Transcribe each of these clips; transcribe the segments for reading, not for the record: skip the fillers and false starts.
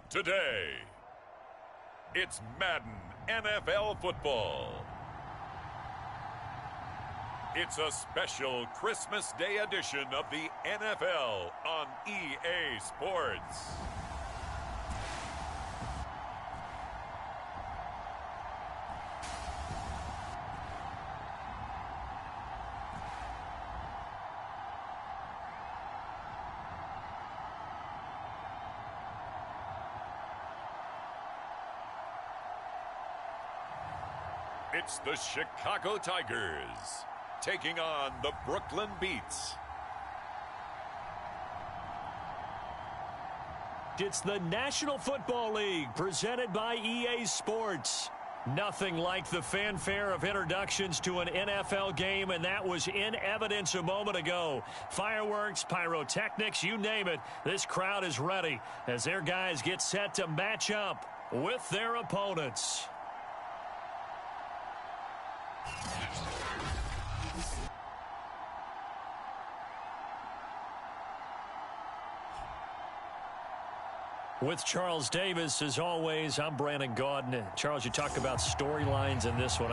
Today, it's Madden NFL football. It's a special Christmas Day edition of the NFL on EA Sports. It's the Chicago Tigers taking on the Brooklyn Beats. It's the National Football League presented by EA Sports. Nothing like the fanfare of introductions to an NFL game, and that was in evidence a moment ago. Fireworks, pyrotechnics, you name it. This crowd is ready as their guys get set to match up with their opponents. With Charles Davis, as always, I'm Brandon Gaudin. Charles, you talk about storylines in this one.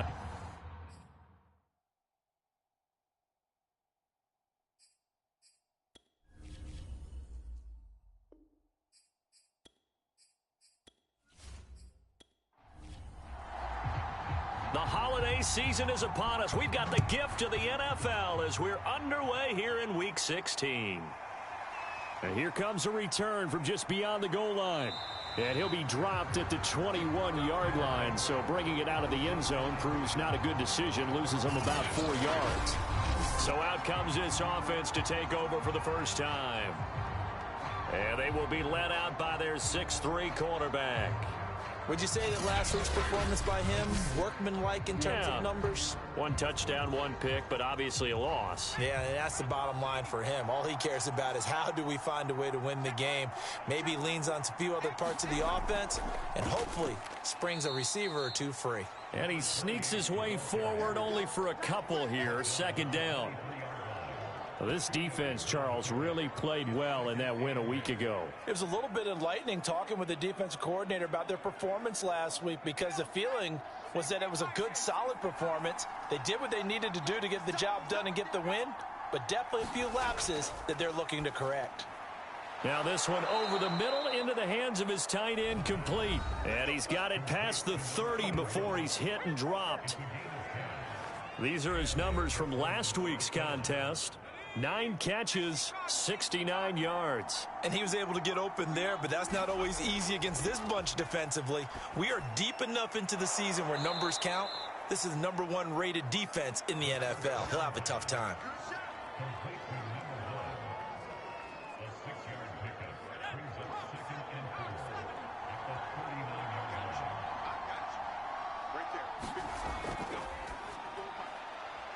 The holiday season is upon us. We've got the gift of the NFL as we're underway here in Week 16. And here comes a return from just beyond the goal line. And he'll be dropped at the 21-yard line. So bringing it out of the end zone proves not a good decision. Loses him about 4 yards. So out comes this offense to take over for the first time. And they will be led out by their 6'3 cornerback. Would you say that last week's performance by him, workmanlike in terms of numbers? 1 touchdown, 1 pick, but obviously a loss. Yeah, and that's the bottom line for him. All he cares about is how do we find a way to win the game. Maybe leans on a few other parts of the offense and hopefully springs a receiver or two free. And he sneaks his way forward only for a couple here. Second down. Well, this defense, Charles, really played well in that win a week ago. It was a little bit enlightening talking with the defensive coordinator about their performance last week because the feeling was that it was a good, solid performance. They did what they needed to do to get the job done and get the win, but definitely a few lapses that they're looking to correct. Now this one over the middle into the hands of his tight end, complete. And he's got it past the 30 before he's hit and dropped. These are his numbers from last week's contest. 9 catches, 69 yards. And he was able to get open there, but that's not always easy against this bunch defensively. We are deep enough into the season where numbers count. This is the #1 rated defense in the NFL. He'll have a tough time.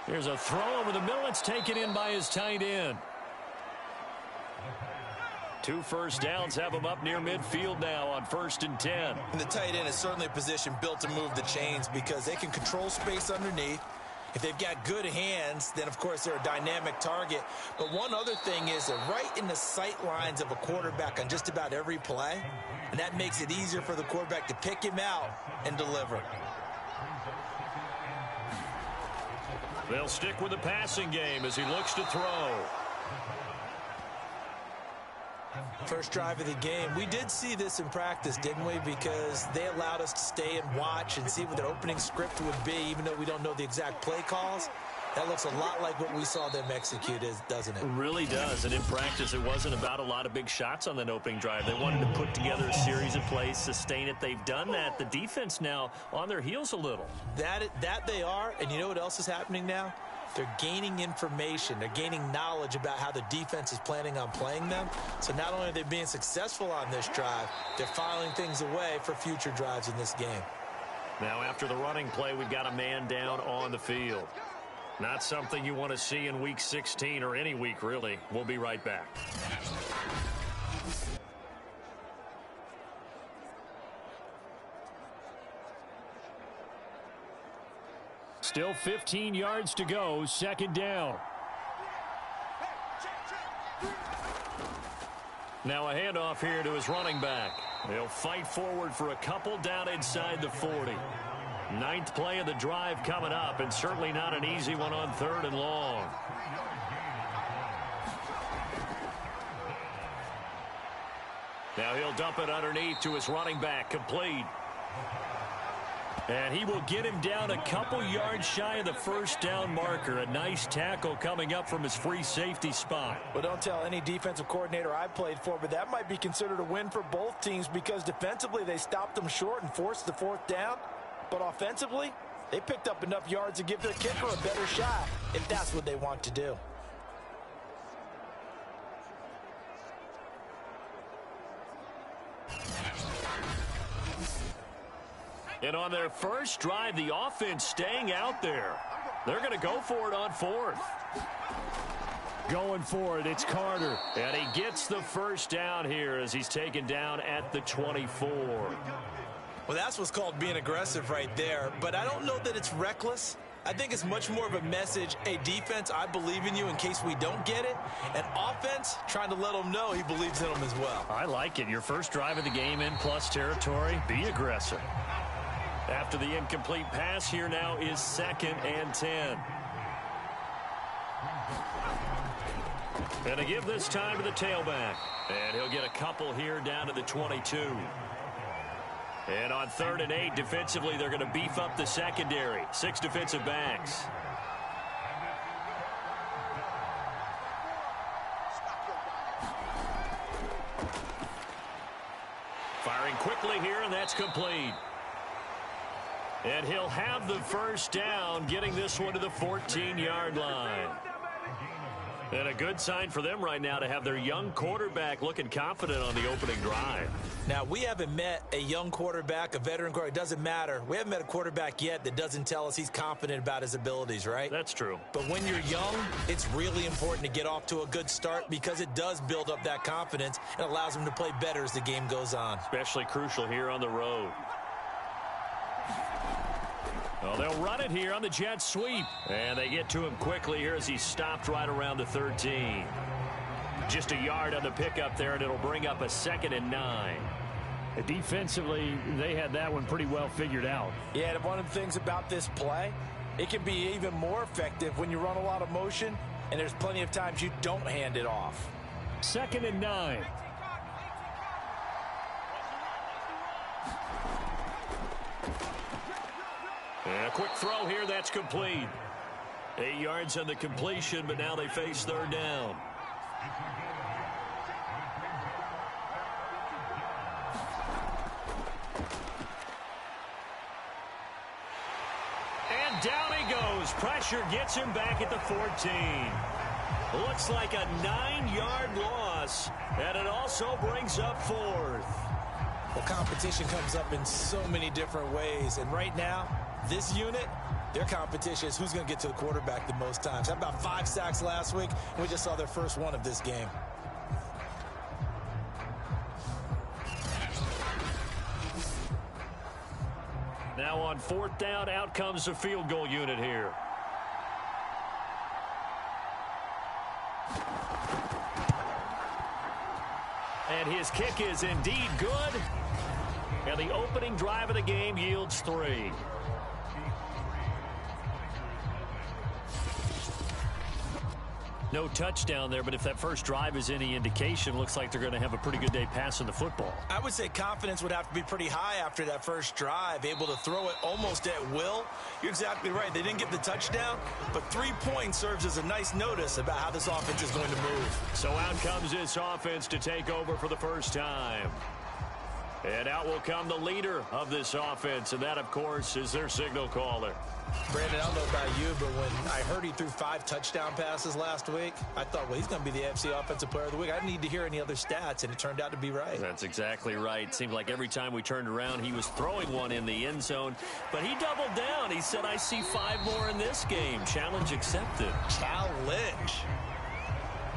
Here's a throw over the middle. It's taken in by his tight end. 2 first downs have him up near midfield now on 1st and 10. And the tight end is certainly a position built to move the chains because they can control space underneath. If they've got good hands, then, of course, they're a dynamic target. But one other thing is they're right in the sight lines of a quarterback on just about every play. And that makes it easier for the quarterback to pick him out and deliver. They'll stick with the passing game as he looks to throw. First drive of the game. We did see this in practice, didn't we? Because they allowed us to stay and watch and see what their opening script would be, even though we don't know the exact play calls. That looks a lot like what we saw them execute, doesn't it? It really does. And in practice, it wasn't about a lot of big shots on that opening drive. They wanted to put together a series of plays, sustain it. They've done that. The defense now on their heels a little. That they are. And you know what else is happening now? They're gaining information. They're gaining knowledge about how the defense is planning on playing them. So not only are they being successful on this drive, they're filing things away for future drives in this game. Now after the running play, we've got a man down on the field. Not something you want to see in Week 16 or any week, really. We'll be right back. Still 15 yards to go, 2nd down. Now a handoff here to his running back. They'll fight forward for a couple down inside the 40. Ninth play of the drive coming up, and certainly not an easy one on 3rd and long. Now he'll dump it underneath to his running back, complete. And he will get him down a couple yards shy of the first down marker. A nice tackle coming up from his free safety spot. Well, don't tell any defensive coordinator I played for, but that might be considered a win for both teams because defensively they stopped them short and forced the 4th down. But offensively, they picked up enough yards to give their kicker a better shot if that's what they want to do. And on their first drive, the offense staying out there. They're going to go for it on 4th. Going for it, it's Carter. And he gets the first down here as he's taken down at the 24. Well, that's what's called being aggressive right there. But I don't know that it's reckless. I think it's much more of a message, hey, defense, I believe in you in case we don't get it. And offense, trying to let them know he believes in them as well. I like it. Your first drive of the game in plus territory, be aggressive. After the incomplete pass, here now is 2nd and 10. And to give this time to the tailback. And he'll get a couple here down to the 22. And on 3rd and 8, defensively, they're going to beef up the secondary. 6 defensive backs. Firing quickly here, and that's complete. And he'll have the first down, getting this one to the 14-yard line. And a good sign for them right now to have their young quarterback looking confident on the opening drive. Now, we haven't met a young quarterback, a veteran quarterback. It doesn't matter. We haven't met a quarterback yet that doesn't tell us he's confident about his abilities, right? That's true. But when you're young, it's really important to get off to a good start because it does build up that confidence and allows him to play better as the game goes on. Especially crucial here on the road. Well, they'll run it here on the jet sweep. And they get to him quickly here as he's stopped right around the 13. Just a yard on the pickup there, and it'll bring up a 2nd and 9. Defensively, they had that one pretty well figured out. Yeah, and one of the things about this play, it can be even more effective when you run a lot of motion, and there's plenty of times you don't hand it off. 2nd and 9. And a quick throw here, that's complete. 8 yards on the completion, but now they face 3rd down. And down he goes. Pressure gets him back at the 14. Looks like a 9-yard loss, and it also brings up 4th. Well, competition comes up in so many different ways, and right now, this unit, their competition is who's going to get to the quarterback the most times. Had about 5 sacks last week, and we just saw their first one of this game. Now on 4th down, out comes the field goal unit here. And his kick is indeed good. And the opening drive of the game yields 3. No touchdown there, but if that first drive is any indication, looks like they're going to have a pretty good day passing the football. I would say confidence would have to be pretty high after that first drive, able to throw it almost at will. You're exactly right. They didn't get the touchdown, but 3 points serves as a nice notice about how this offense is going to move. So out comes this offense to take over for the first time. And out will come the leader of this offense, and that, of course, is their signal caller. Brandon, I don't know about you, but when I heard he threw 5 touchdown passes last week, I thought, well, he's going to be the AFC Offensive Player of the Week. I didn't need to hear any other stats, and it turned out to be right. That's exactly right. Seemed like every time we turned around, he was throwing one in the end zone. But he doubled down. He said, I see 5 more in this game. Challenge accepted. Challenge.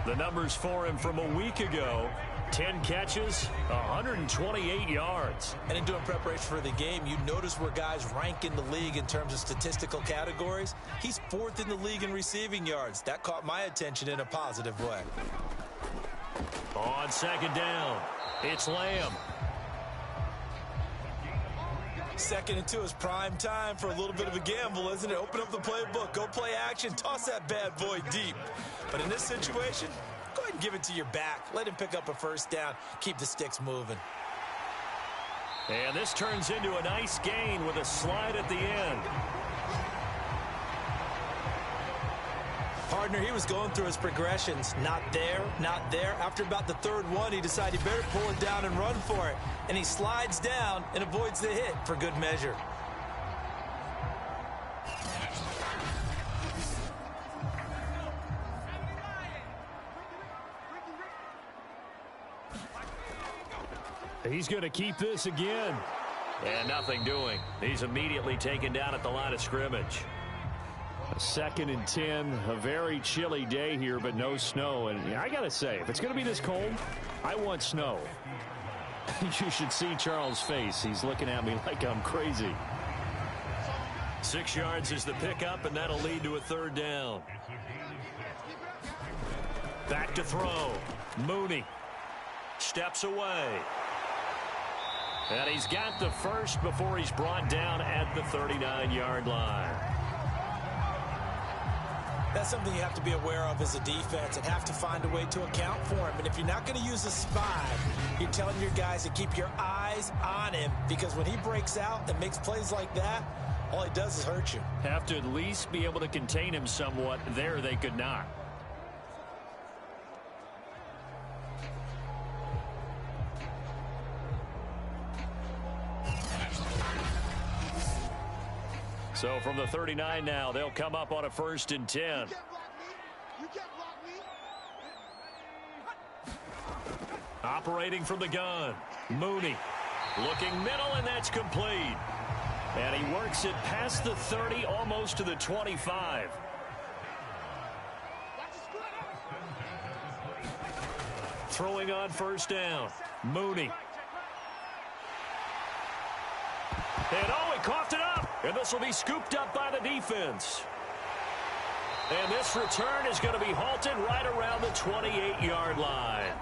The numbers for him from a week ago. 10 catches, 128 yards. And in doing preparation for the game, you notice where guys rank in the league in terms of statistical categories. He's 4th in the league in receiving yards. That caught my attention in a positive way. On 2nd down, it's Lamb. 2nd and 2 is prime time for a little bit of a gamble, isn't it? Open up the playbook, go play action, toss that bad boy deep. But in this situation, go ahead and give it to your back. Let him pick up a first down. Keep the sticks moving. And this turns into a nice gain with a slide at the end. Partner, he was going through his progressions. Not there, not there. After about the 3rd one, he decided he better pull it down and run for it. And he slides down and avoids the hit for good measure. He's going to keep this again. And nothing doing. He's immediately taken down at the line of scrimmage. 2nd and 10, a very chilly day here, but no snow. And I got to say, if it's going to be this cold, I want snow. You should see Charles' face. He's looking at me like I'm crazy. 6 yards is the pickup, and that'll lead to a 3rd down. Back to throw. Mooney steps away. And he's got the first before he's brought down at the 39-yard line. That's something you have to be aware of as a defense and have to find a way to account for him. And if you're not going to use a spy, you're telling your guys to keep your eyes on him, because when he breaks out and makes plays like that, all he does is hurt you. Have to at least be able to contain him somewhat. There they could not. So from the 39 now, they'll come up on a 1st and 10. Operating from the gun. Mooney looking middle, and that's complete. And he works it past the 30, almost to the 25. Throwing on 1st down. Mooney. And oh, he coughed it up. And this will be scooped up by the defense. And this return is going to be halted right around the 28-yard line.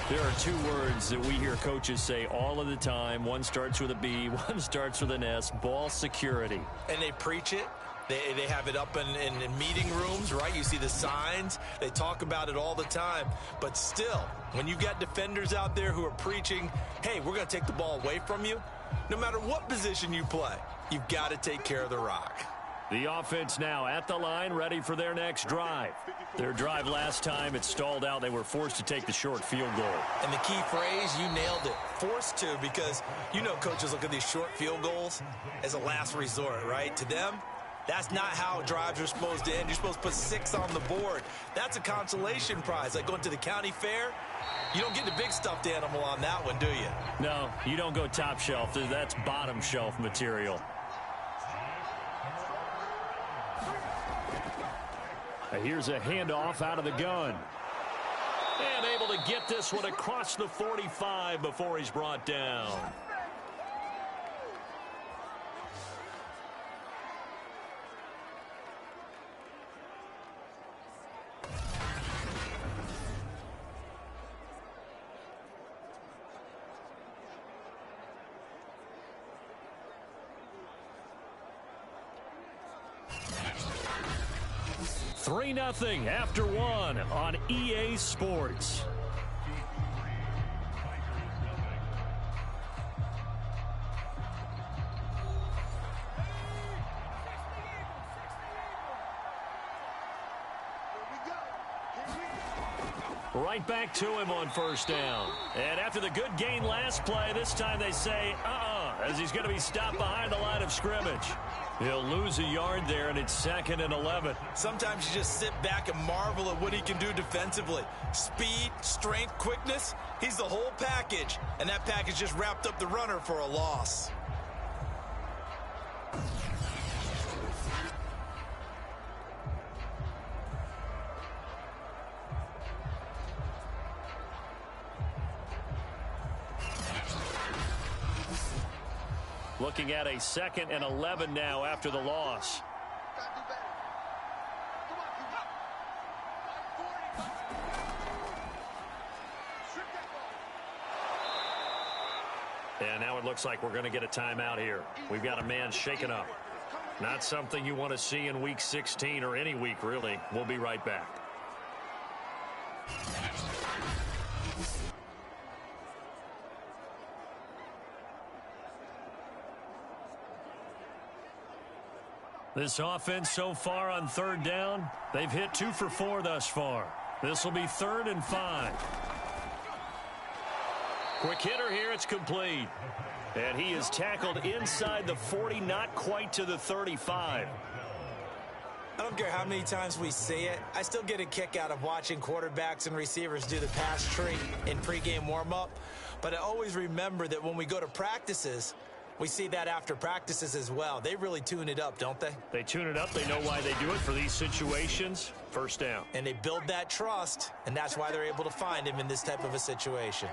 There are 2 words that we hear coaches say all of the time. One starts with a B, one starts with an S. Ball security. And they preach it. They have it up in meeting rooms, right? You see the signs. They talk about it all the time. But still, when you've got defenders out there who are preaching, hey, we're going to take the ball away from you, no matter what position you play, you've got to take care of the rock. The offense now at the line, ready for their next drive. Their drive last time, it stalled out. They were forced to take the short field goal. And the key phrase, you nailed it, forced to, because you know coaches look at these short field goals as a last resort, right? To them, that's not how drives are supposed to end. You're supposed to put 6 on the board. That's a consolation prize, like going to the county fair. You don't get the big stuffed animal on that one, do you? No, you don't go top shelf. That's bottom shelf material. Here's a handoff out of the gun. And able to get this one across the 45 before he's brought down. Nothing after 1 on EA Sports. Right back to him on 1st down. And after the good gain last play, this time they say, as he's going to be stopped behind the line of scrimmage. He'll lose a yard there, and it's 2nd and 11. Sometimes you just sit back and marvel at what he can do defensively. Speed, strength, quickness, he's the whole package. And that package just wrapped up the runner for a loss. Looking at a 2nd and 11 now after the loss. And now it looks like we're going to get a timeout here. We've got a man shaken up. Not something you want to see in Week 16 or any week, really. We'll be right back. This offense so far on third down, they've hit 2 for 4 thus far. This will be 3rd and 5. Quick hitter here, it's complete. And he is tackled inside the 40, not quite to the 35. I don't care how many times we say it, I still get a kick out of watching quarterbacks and receivers do the pass tree in pregame warm-up. But I always remember that when we go to practices, we see that after practices as well. They really tune it up, don't they? They tune it up. They know why they do it for these situations. First down. And they build that trust, and that's why they're able to find him in this type of a situation.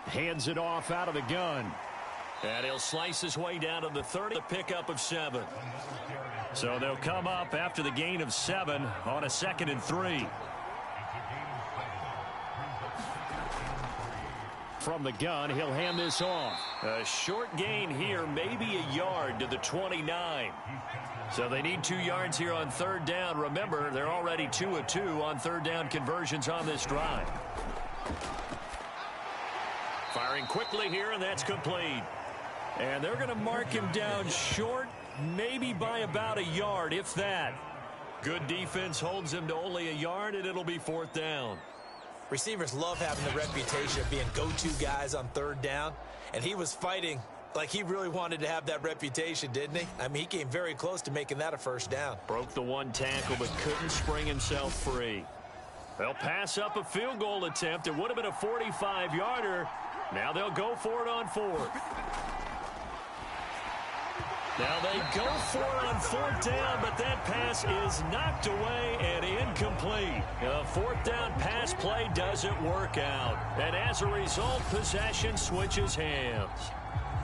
Hands it off out of the gun. And he'll slice his way down to the 30, the pickup of 7. So they'll come up after the gain of 7 on a 2nd and 3. From the gun, he'll hand this off. A short gain here, maybe a yard to the 29. So they need 2 yards here on 3rd down. Remember, they're already 2 of 2 on 3rd down conversions on this drive. Firing quickly here, and that's complete. And they're going to mark him down short, maybe by about a yard, if that. Good defense holds him to only a yard, and it'll be 4th down. Receivers love having the reputation of being go-to guys on 3rd down, and he was fighting like he really wanted to have that reputation, didn't he? I mean, he came very close to making that a 1st down. Broke the 1 tackle, but couldn't spring himself free. They'll pass up a field goal attempt. It would have been a 45-yarder. Now they'll go for it on 4th. Now they go for it on 4th down, but that pass is knocked away and incomplete. A 4th down pass play doesn't work out. And as a result, possession switches hands.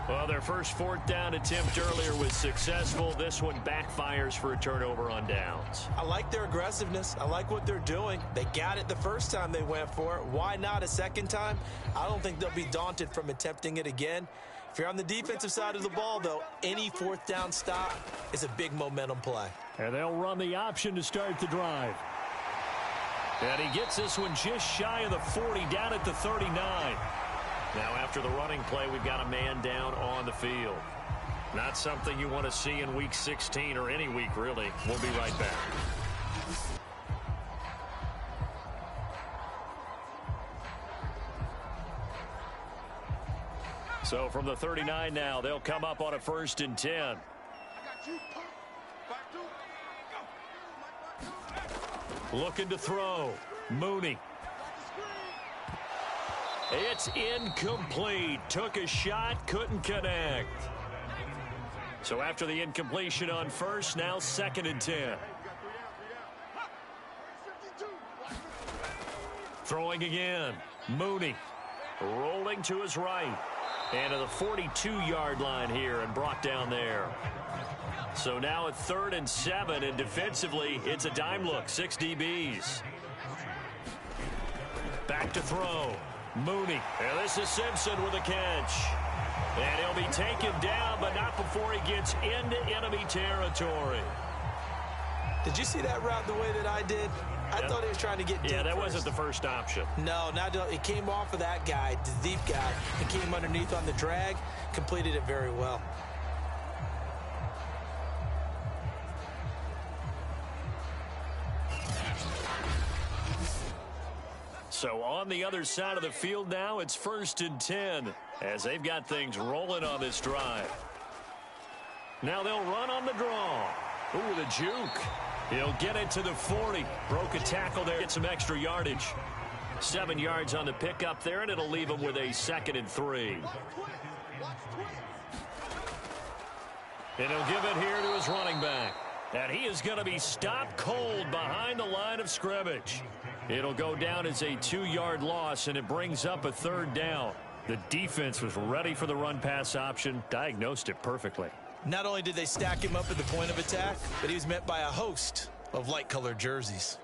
Well, their first 4th down attempt earlier was successful. This one backfires for a turnover on downs. I like their aggressiveness. I like what they're doing. They got it the first time they went for it. Why not a second time? I don't think they'll be daunted from attempting it again. If you're on the defensive side of the ball, though, any 4th down stop is a big momentum play. And they'll run the option to start the drive. And he gets this one just shy of the 40, down at the 39. Now, after the running play, we've got a man down on the field. Not something you want to see in Week 16 or any week, really. We'll be right back. So from the 39 now, they'll come up on a 1st and 10. Looking to throw. Mooney. It's incomplete. Took a shot, couldn't connect. So after the incompletion on 1st, now 2nd and 10. Throwing again. Mooney rolling to his right. And to the 42-yard line here and brought down there. So now at 3rd and 7, and defensively, it's a dime look. 6 DBs. Back to throw. Mooney. And this is Simpson with a catch. And he'll be taken down, but not before he gets into enemy territory. Did you see that route the way that I did? I thought he was trying to get deep. Yeah, that first. wasn't the first option. No, it came off of that guy, the deep guy, and came underneath on the drag, completed it very well. So on the other side of the field now, it's 1st and 10 as they've got things rolling on this drive. Now they'll run on the draw. Ooh, the juke. He'll get it to the 40. Broke a tackle there. Get some extra yardage. 7 yards on the pickup there, and it'll leave him with a 2nd and 3. And he'll give it here to his running back. And he is going to be stopped cold behind the line of scrimmage. It'll go down as a 2-yard loss, and it brings up a 3rd down. The defense was ready for the run-pass option, diagnosed it perfectly. Not only did they stack him up at the point of attack, but he was met by a host of light-colored jerseys.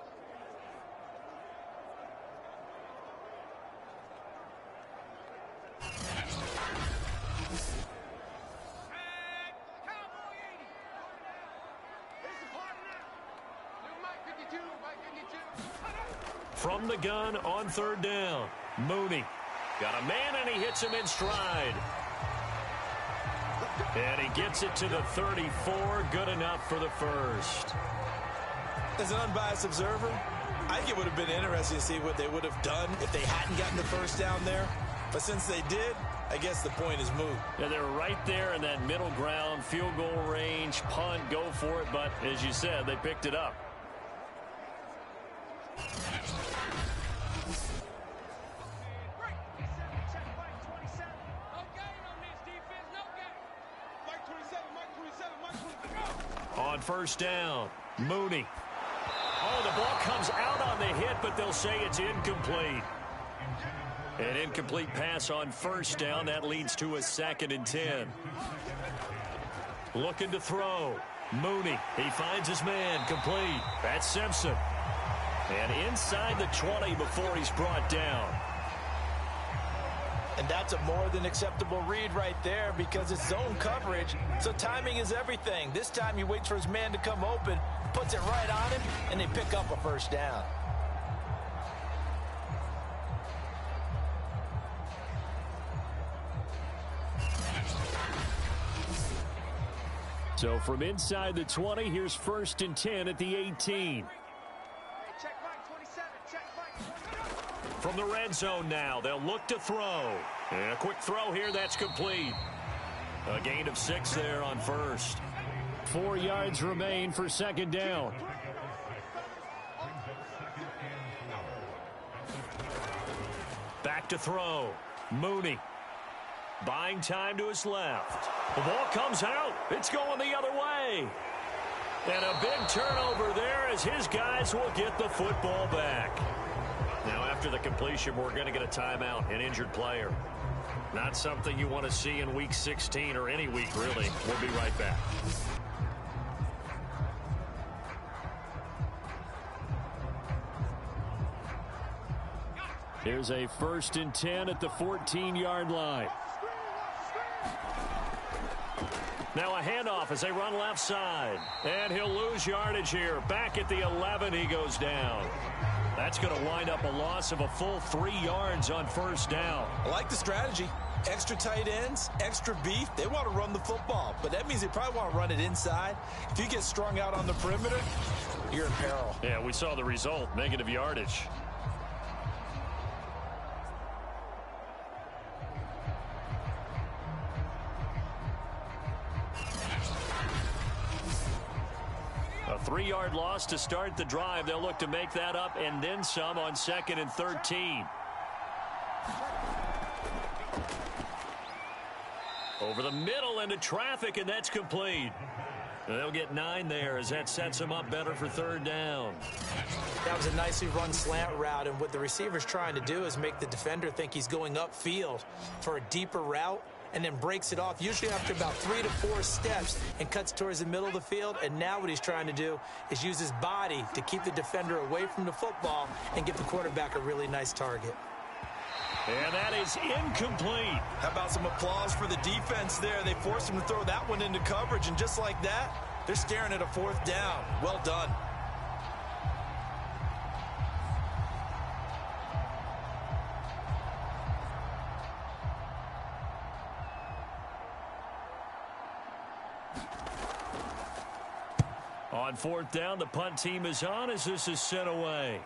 From the gun on third down. Mooney. Got a man, and he hits him in stride. And he gets it to the 34. Good enough for the first. As an unbiased observer, I think it would have been interesting to see what they would have done if they hadn't gotten the first down there. But since they did, I guess the point is moot. Yeah, they're right there in that middle ground, field goal range, punt, go for it. But as you said, they picked it up. On first down, Mooney. Oh, the ball comes out on the hit, but they'll say it's incomplete. An incomplete pass on first down. That leads to a 2nd and 10. Looking to throw. Mooney. He finds his man. Complete. That's Simpson. And inside the 20 before he's brought down. And that's a more than acceptable read right there because it's zone coverage, so timing is everything. This time he waits for his man to come open, puts it right on him, and they pick up a first down. So from inside the 20, here's 1st and 10 at the 18. From the red zone now, they'll look to throw. And a quick throw here, that's complete. A gain of 6 there on first. 4 yards remain for 2nd down. Back to throw. Mooney. Buying time to his left. The ball comes out. It's going the other way. And a big turnover there as his guys will get the football back. Now, after the completion, we're going to get a timeout, an injured player. Not something you want to see in Week 16 or any week, really. We'll be right back. Here's a 1st and 10 at the 14-yard line. Now a handoff as they run left side. And he'll lose yardage here. Back at the 11, he goes down. That's going to wind up a loss of a full 3 yards on first down. I like the strategy. Extra tight ends, extra beef. They want to run the football, but that means they probably want to run it inside. If you get strung out on the perimeter, you're in peril. Yeah, we saw the result, negative yardage. A 3-yard loss to start the drive. They'll look to make that up and then some on 2nd and 13. Over the middle into traffic, and that's complete. They'll get 9 there as that sets them up better for 3rd down. That was a nicely run slant route, and what the receiver's trying to do is make the defender think he's going upfield for a deeper route, and then breaks it off, usually after about 3 to 4 steps, and cuts towards the middle of the field. And now what he's trying to do is use his body to keep the defender away from the football and give the quarterback a really nice target. And that is incomplete. How about some applause for the defense there? They forced him to throw that one into coverage, and just like that, they're staring at a 4th down. Well done. On 4th down, the punt team is on as this is sent away.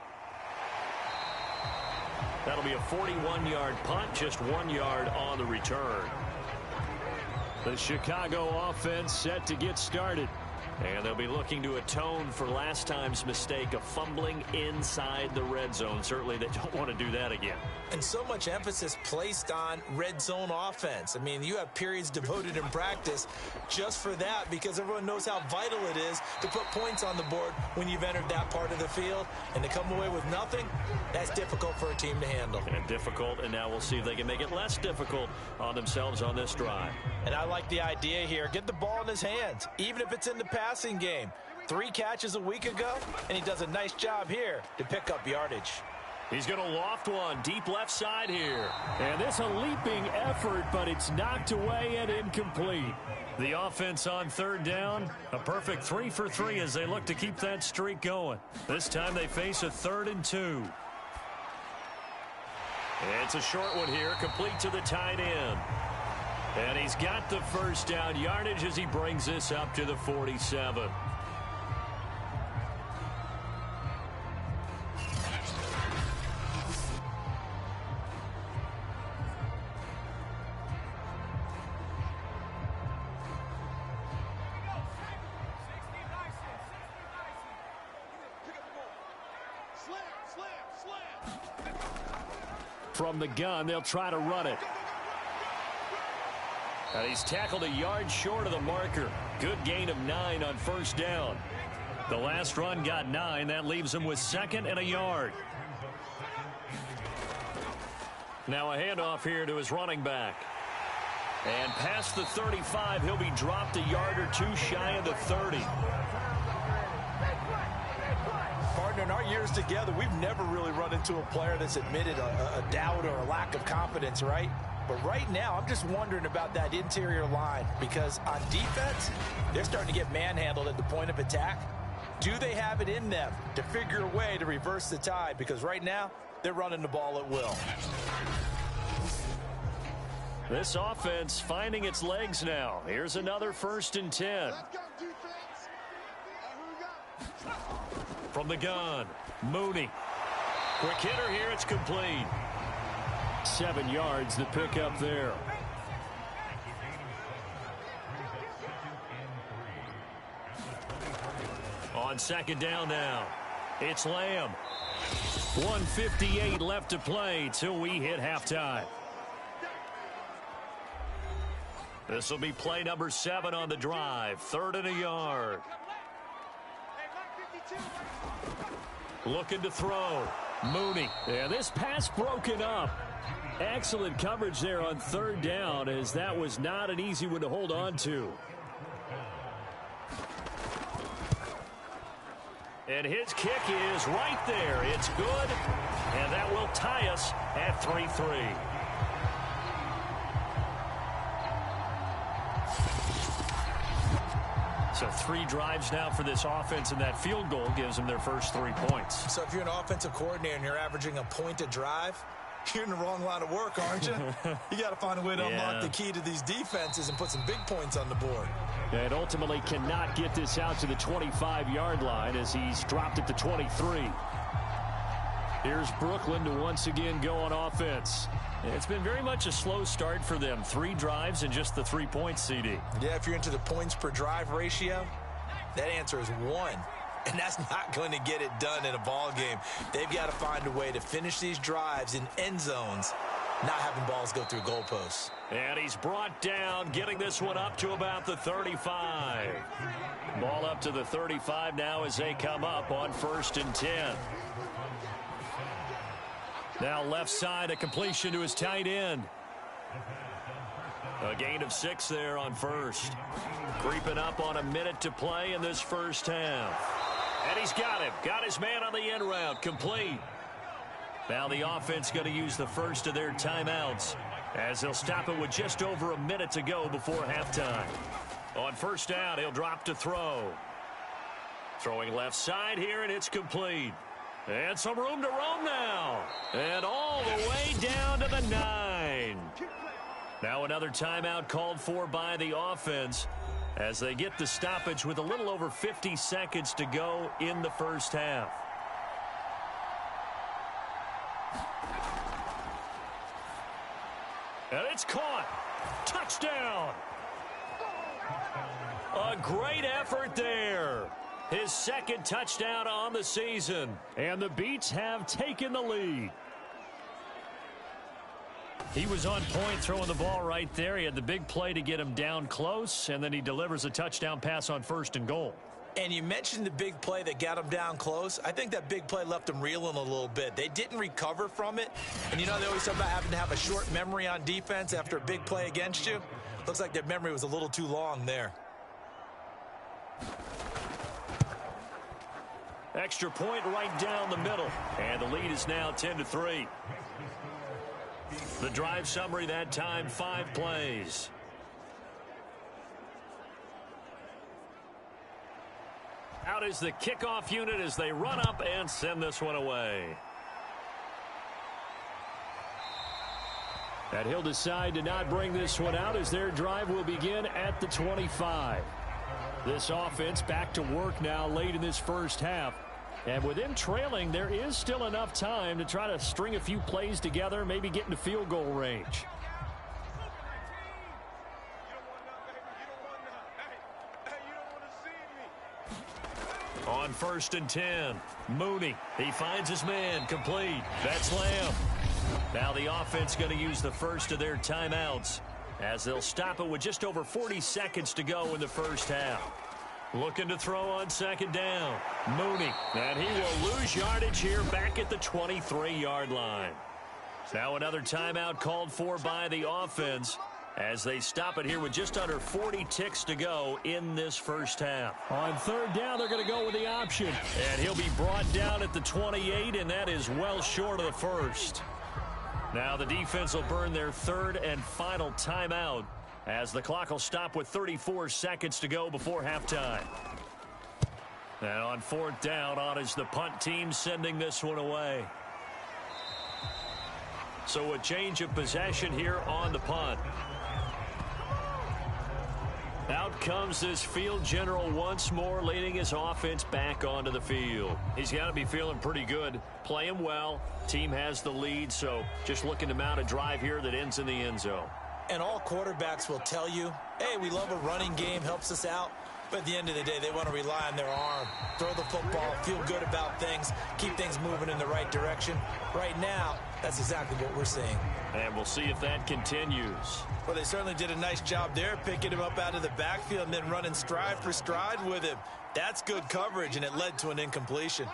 That'll be a 41-yard punt, just 1 yard on the return. The Chicago offense set to get started. And they'll be looking to atone for last time's mistake of fumbling inside the red zone. Certainly they don't want to do that again. And so much emphasis placed on red zone offense. I mean, you have periods devoted in practice just for that because everyone knows how vital it is to put points on the board when you've entered that part of the field. And to come away with nothing, that's difficult for a team to handle. And difficult, and now we'll see if they can make it less difficult on themselves on this drive. And I like the idea here. Get the ball in his hands, even if it's in the passing game. 3 catches a week ago, and he does a nice job here to pick up yardage. He's going to loft one deep left side here. And this a leaping effort, but it's knocked away and incomplete. The offense on 3rd down, a perfect 3 for 3 as they look to keep that streak going. This time they face a 3rd and 2. It's a short one here, complete to the tight end. And he's got the first down yardage as he brings this up to the 47. From the gun, they'll try to run it. And he's tackled a yard short of the marker. Good gain of 9 on first down. The last run got 9. That leaves him with 2nd and a yard. Now a handoff here to his running back. And past the 35, he'll be dropped a yard or 2 shy of the 30. Partner, in our years together, we've never really run into a player that's admitted a doubt or a lack of confidence, right? But right now, I'm just wondering about that interior line because on defense, they're starting to get manhandled at the point of attack. Do they have it in them to figure a way to reverse the tide? Because right now, they're running the ball at will. This offense finding its legs now. Here's another 1st and 10. From the gun, Mooney. Quick hitter here, it's complete. 7 yards the pick up there. On 2nd down now, it's Lamb. 1:58 left to play till we hit halftime. This will be play number 7 on the drive. 3rd and a yard. Looking to throw. Mooney. Yeah, this pass broken up. Excellent coverage there on 3rd down as that was not an easy one to hold on to. And his kick is right there. It's good. And that will tie us at 3-3. So 3 drives now for this offense, and that field goal gives them their first 3 points. So if you're an offensive coordinator and you're averaging a point a drive, you're in the wrong line of work, aren't you? You got to find a way to unlock the key to these defenses and put some big points on the board. And ultimately cannot get this out to the 25-yard line as he's dropped it to 23. Here's Brooklyn to once again go on offense. It's been very much a slow start for them. 3 drives and just the 3 points, CD. Yeah, if you're into the points per drive ratio, that answer is 1. And that's not going to get it done in a ball game. They've got to find a way to finish these drives in end zones, not having balls go through goalposts. And he's brought down, getting this one up to about the 35. Ball up to the 35 now as they come up on 1st and 10. Now left side, a completion to his tight end. A gain of 6 there on 1st. Creeping up on a minute to play in this first half. And he's got him. Got his man on the end route. Complete. Now the offense going to use the first of their timeouts as they'll stop it with just over a minute to go before halftime. On 1st down, he'll drop to throw. Throwing left side here, and it's complete. And some room to roam now. And all the way down to the 9. Now another timeout called for by the offense as they get the stoppage with a little over 50 seconds to go in the first half. And it's caught. Touchdown. A great effort there. His 2nd touchdown on the season. And the Beats have taken the lead. He was on point throwing the ball right there. He had the big play to get him down close, and then he delivers a touchdown pass on 1st and goal. And you mentioned the big play that got him down close. I think that big play left him reeling a little bit. They didn't recover from it. And you know, they always talk about having to have a short memory on defense after a big play against you. Looks like their memory was a little too long there. Extra point right down the middle. And the lead is now 10-3. The drive summary that time, 5 plays. Out is the kickoff unit as they run up and send this one away. And he'll decide to not bring this one out as their drive will begin at the 25. This offense back to work now late in this first half. And with them trailing, there is still enough time to try to string a few plays together, maybe get into field goal range. On 1st and 10, Mooney, he finds his man, complete. That's Lamb. Now the offense going to use the first of their timeouts as they'll stop it with just over 40 seconds to go in the first half. Looking to throw on 2nd down. Mooney, and he will lose yardage here back at the 23-yard line. Now another timeout called for by the offense as they stop it here with just under 40 ticks to go in this first half. On 3rd down, they're going to go with the option. And he'll be brought down at the 28, and that is well short of the first. Now the defense will burn their 3rd and final timeout as the clock will stop with 34 seconds to go before halftime. And on 4th down, on is the punt team sending this one away. So a change of possession here on the punt. Out comes this field general once more, leading his offense back onto the field. He's got to be feeling pretty good, playing well. Team has the lead, so just looking to mount a drive here that ends in the end zone. And all quarterbacks will tell you, hey, we love a running game, helps us out. But at the end of the day, they want to rely on their arm, throw the football, feel good about things, keep things moving in the right direction. Right now, that's exactly what we're seeing. And we'll see if that continues. Well, they certainly did a nice job there, picking him up out of the backfield and then running stride for stride with him. That's good coverage, and it led to an incompletion.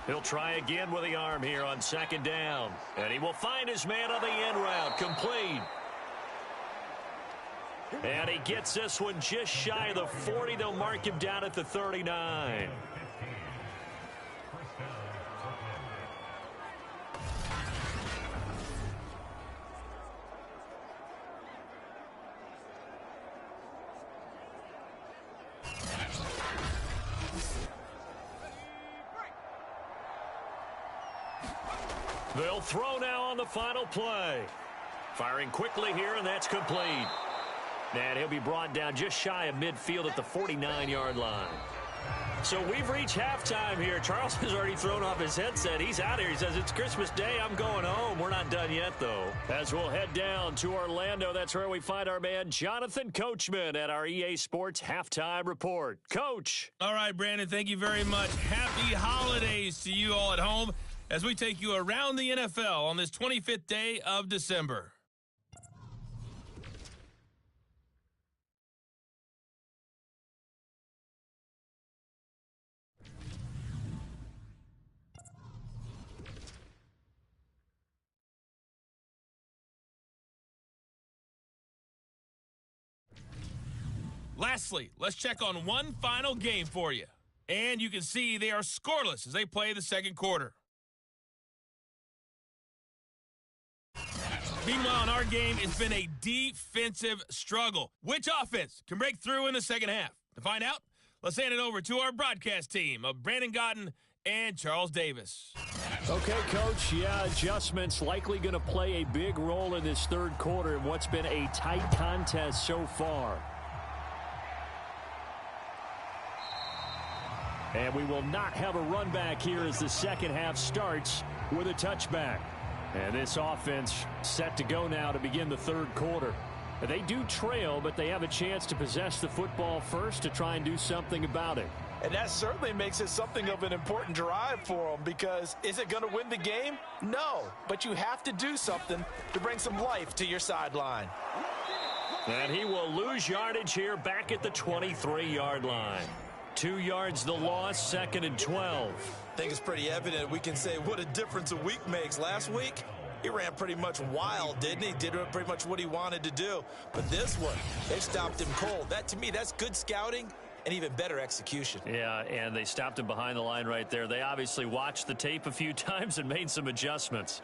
He'll try again with the arm here on 2nd down. And he will find his man on the end route, complete. And he gets this one just shy of the 40. They'll mark him down at the 39. They'll throw now on the final play. Firing quickly here, and that's complete. And he'll be brought down just shy of midfield at the 49-yard line. So we've reached halftime here. Charles has already thrown off his headset. He's out here. He says, it's Christmas Day. I'm going home. We're not done yet, though. As we'll head down to Orlando, that's where we find our man Jonathan Coachman at our EA Sports Halftime Report. Coach. All right, Brandon, thank you very much. Happy holidays to you all at home as we take you around the NFL on this 25th day of December. Lastly, let's check on one final game for you. And you can see they are scoreless as they play the second quarter. Meanwhile, in our game, it's been a defensive struggle. Which offense can break through in the second half? To find out, let's hand it over to our broadcast team of Brandon Gotten and Charles Davis. Okay, Coach, adjustments likely going to play a big role in this third quarter in what's been a tight contest so far. And we will not have a run back here as the second half starts with a touchback. And this offense set to go now to begin the third quarter. They do trail, but they have a chance to possess the football first to try and do something about it. And that certainly makes it something of an important drive for them, because is it going to win the game? No, but you have to do something to bring some life to your sideline. And he will lose yardage here back at the 23-yard line. 2 yards the loss, 2nd and 12. I think it's pretty evident. We can say what a difference a week makes. Last week, he ran pretty much wild, didn't he? Did pretty much what he wanted to do. But this one, they stopped him cold. That, to me, that's good scouting and even better execution. Yeah, and they stopped him behind the line right there. They obviously watched the tape a few times and made some adjustments.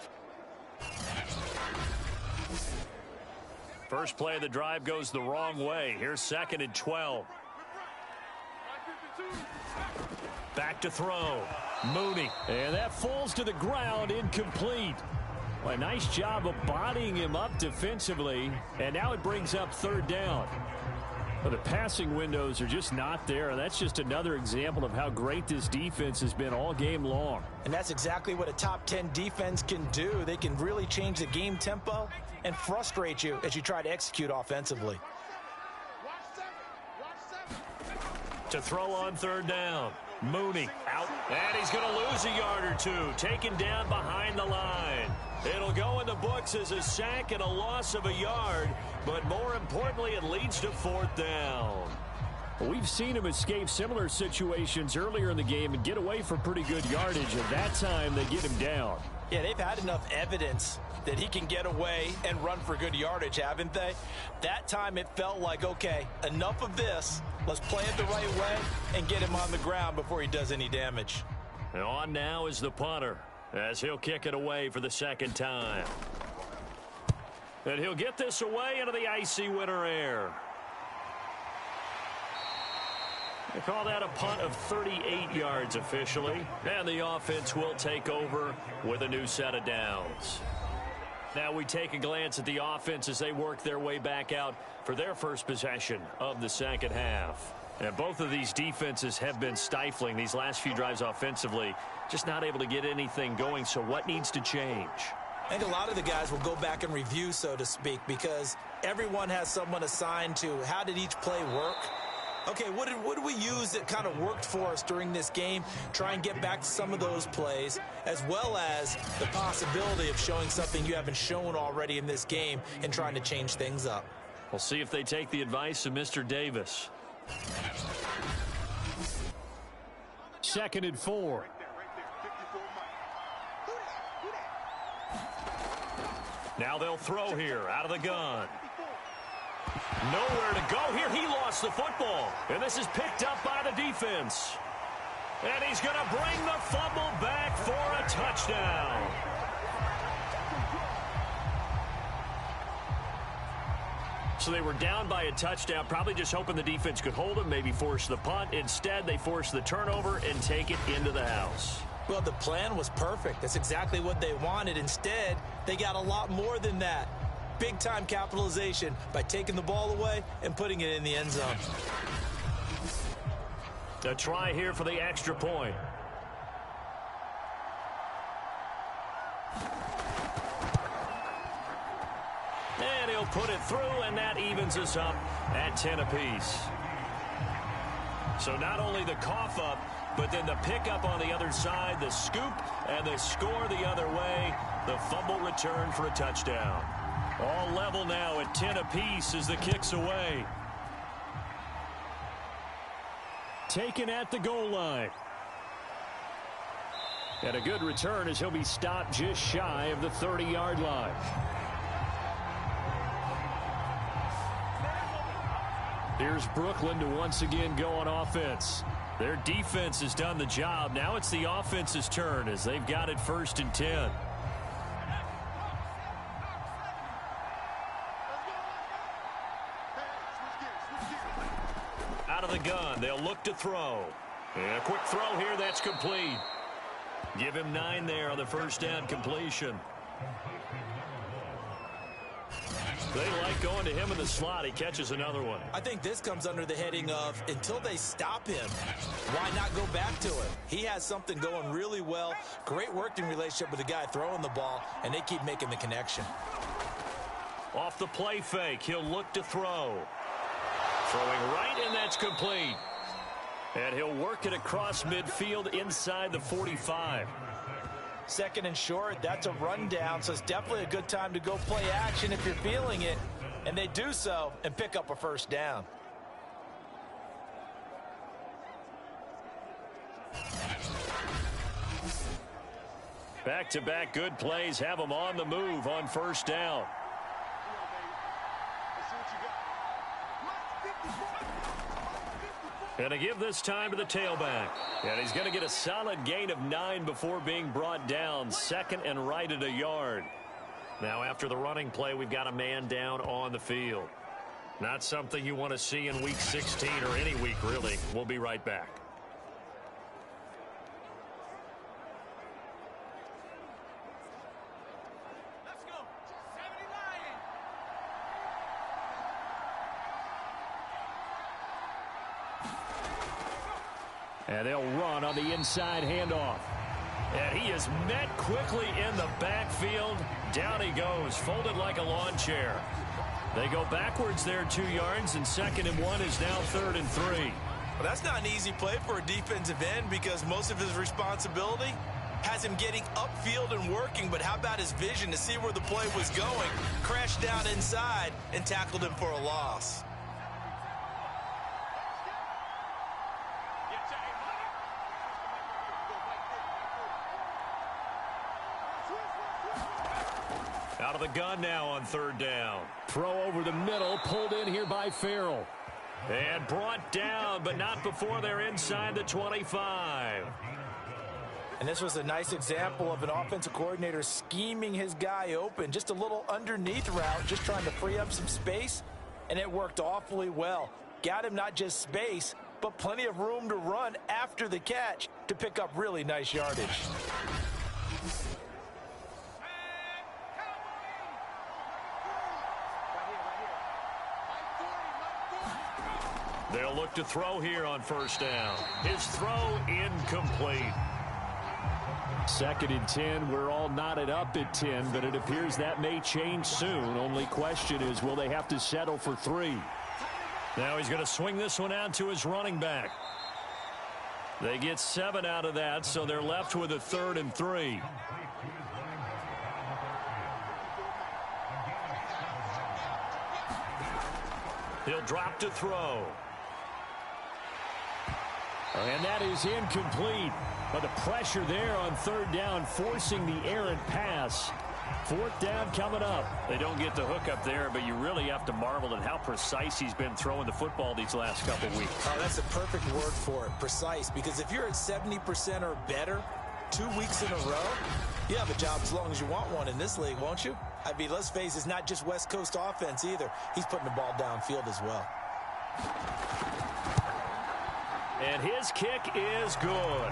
First play of the drive goes the wrong way. Here's 2nd and 12. Back to throw. Mooney. And that falls to the ground, incomplete. Well, a nice job of bodying him up defensively, and now it brings up third down. Well, the passing windows are just not there. That's just another example of how great this defense has been all game long. And that's exactly what a top 10 defense can do. They can really change the game tempo and frustrate you as you try to execute offensively. To throw on third down. Mooney out. And he's going to lose a yard or two. Taken down behind the line. It'll go in the books as a sack and a loss of a yard. But more importantly, it leads to fourth down. We've seen him escape similar situations earlier in the game and get away for pretty good yardage. At that time, they get him down. Yeah, they've had enough evidence that he can get away and run for good yardage, haven't they? That time it felt like, okay, enough of this. Let's play it the right way and get him on the ground before he does any damage. And on now is the punter as he'll kick it away for the second time. And he'll get this away into the icy winter air. They call that a punt of 38 yards officially. And the offense will take over with a new set of downs. Now we take a glance at the offense as they work their way back out for their first possession of the second half. And both of these defenses have been stifling these last few drives offensively. Just not able to get anything going. So what needs to change? I think a lot of the guys will go back and review, so to speak, because everyone has someone assigned to how did each play work. Okay, what did we use that kind of worked for us during this game? Try and get back to some of those plays, as well as the possibility of showing something you haven't shown already in this game and trying to change things up. We'll see if they take the advice of Mr. Davis. 2nd and 4. Now they'll throw here out of the gun. Nowhere to go here. He lost the football. And this is picked up by the defense. And he's going to bring the fumble back for a touchdown. So they were down by a touchdown, probably just hoping the defense could hold them, maybe force the punt. Instead, they force the turnover and take it into the house. Well, the plan was perfect. That's exactly what they wanted. Instead, they got a lot more than that. Big-time capitalization by taking the ball away and putting it in the end zone. A try here for the extra point. And he'll put it through, and that evens us up at 10 apiece. So not only the cough up, but then the pickup on the other side, the scoop, and the score the other way. The fumble return for a touchdown. All level now at 10 apiece as the kick's away. Taken at the goal line. And a good return as he'll be stopped just shy of the 30-yard line. Here's Brooklyn to once again go on offense. Their defense has done the job. Now it's the offense's turn as they've got it 1st and 10. Out of the gun, they'll look to throw. And a quick throw here, that's complete. Give him 9 there on the first down completion. They like going to him in the slot. He catches another one. I think this comes under the heading of until they stop him, why not go back to it? He has something going really well. Great working relationship with the guy throwing the ball, and they keep making the connection. Off the play fake, he'll look to throw. Throwing right, and that's complete. And he'll work it across midfield inside the 45. 2nd and short, that's a rundown, so it's definitely a good time to go play action if you're feeling it. And they do so and pick up a first down. Back-to-back good plays have them on the move on first down. And to give this time to the tailback. And he's going to get a solid gain of 9 before being brought down. 2nd and right at a yard. Now after the running play, we've got a man down on the field. Not something you want to see in week 16 or any week, really. We'll be right back. And they'll run on the inside handoff. And he is met quickly in the backfield. Down he goes, folded like a lawn chair. They go backwards there 2 yards, and 2nd and 1 is now 3rd and 3. Well, that's not an easy play for a defensive end because most of his responsibility has him getting upfield and working, but how about his vision to see where the play was going, crashed down inside, and tackled him for a loss. Out of the gun now on 3rd down. Throw over the middle, pulled in here by Farrell. And brought down, but not before they're inside the 25. And this was a nice example of an offensive coordinator scheming his guy open. Just a little underneath route, just trying to free up some space, and it worked awfully well. Got him not just space, but plenty of room to run after the catch to pick up really nice yardage. They'll look to throw here on 1st down. His throw incomplete. 2nd and 10. We're all knotted up at 10, but it appears that may change soon. Only question is, will they have to settle for 3? Now he's going to swing this one out to his running back. They get 7 out of that, so they're left with a 3rd and 3. He'll drop to throw. And that is incomplete. But the pressure there on 3rd down, forcing the errant pass. 4th down coming up. They don't get the hook up there, but you really have to marvel at how precise he's been throwing the football these last couple weeks. Oh, that's a perfect word for it, precise, because if you're at 70% or better 2 weeks in a row, you have a job as long as you want one in this league, won't you? I mean, let's face it, it's not just West Coast offense either. He's putting the ball downfield as well. And his kick is good.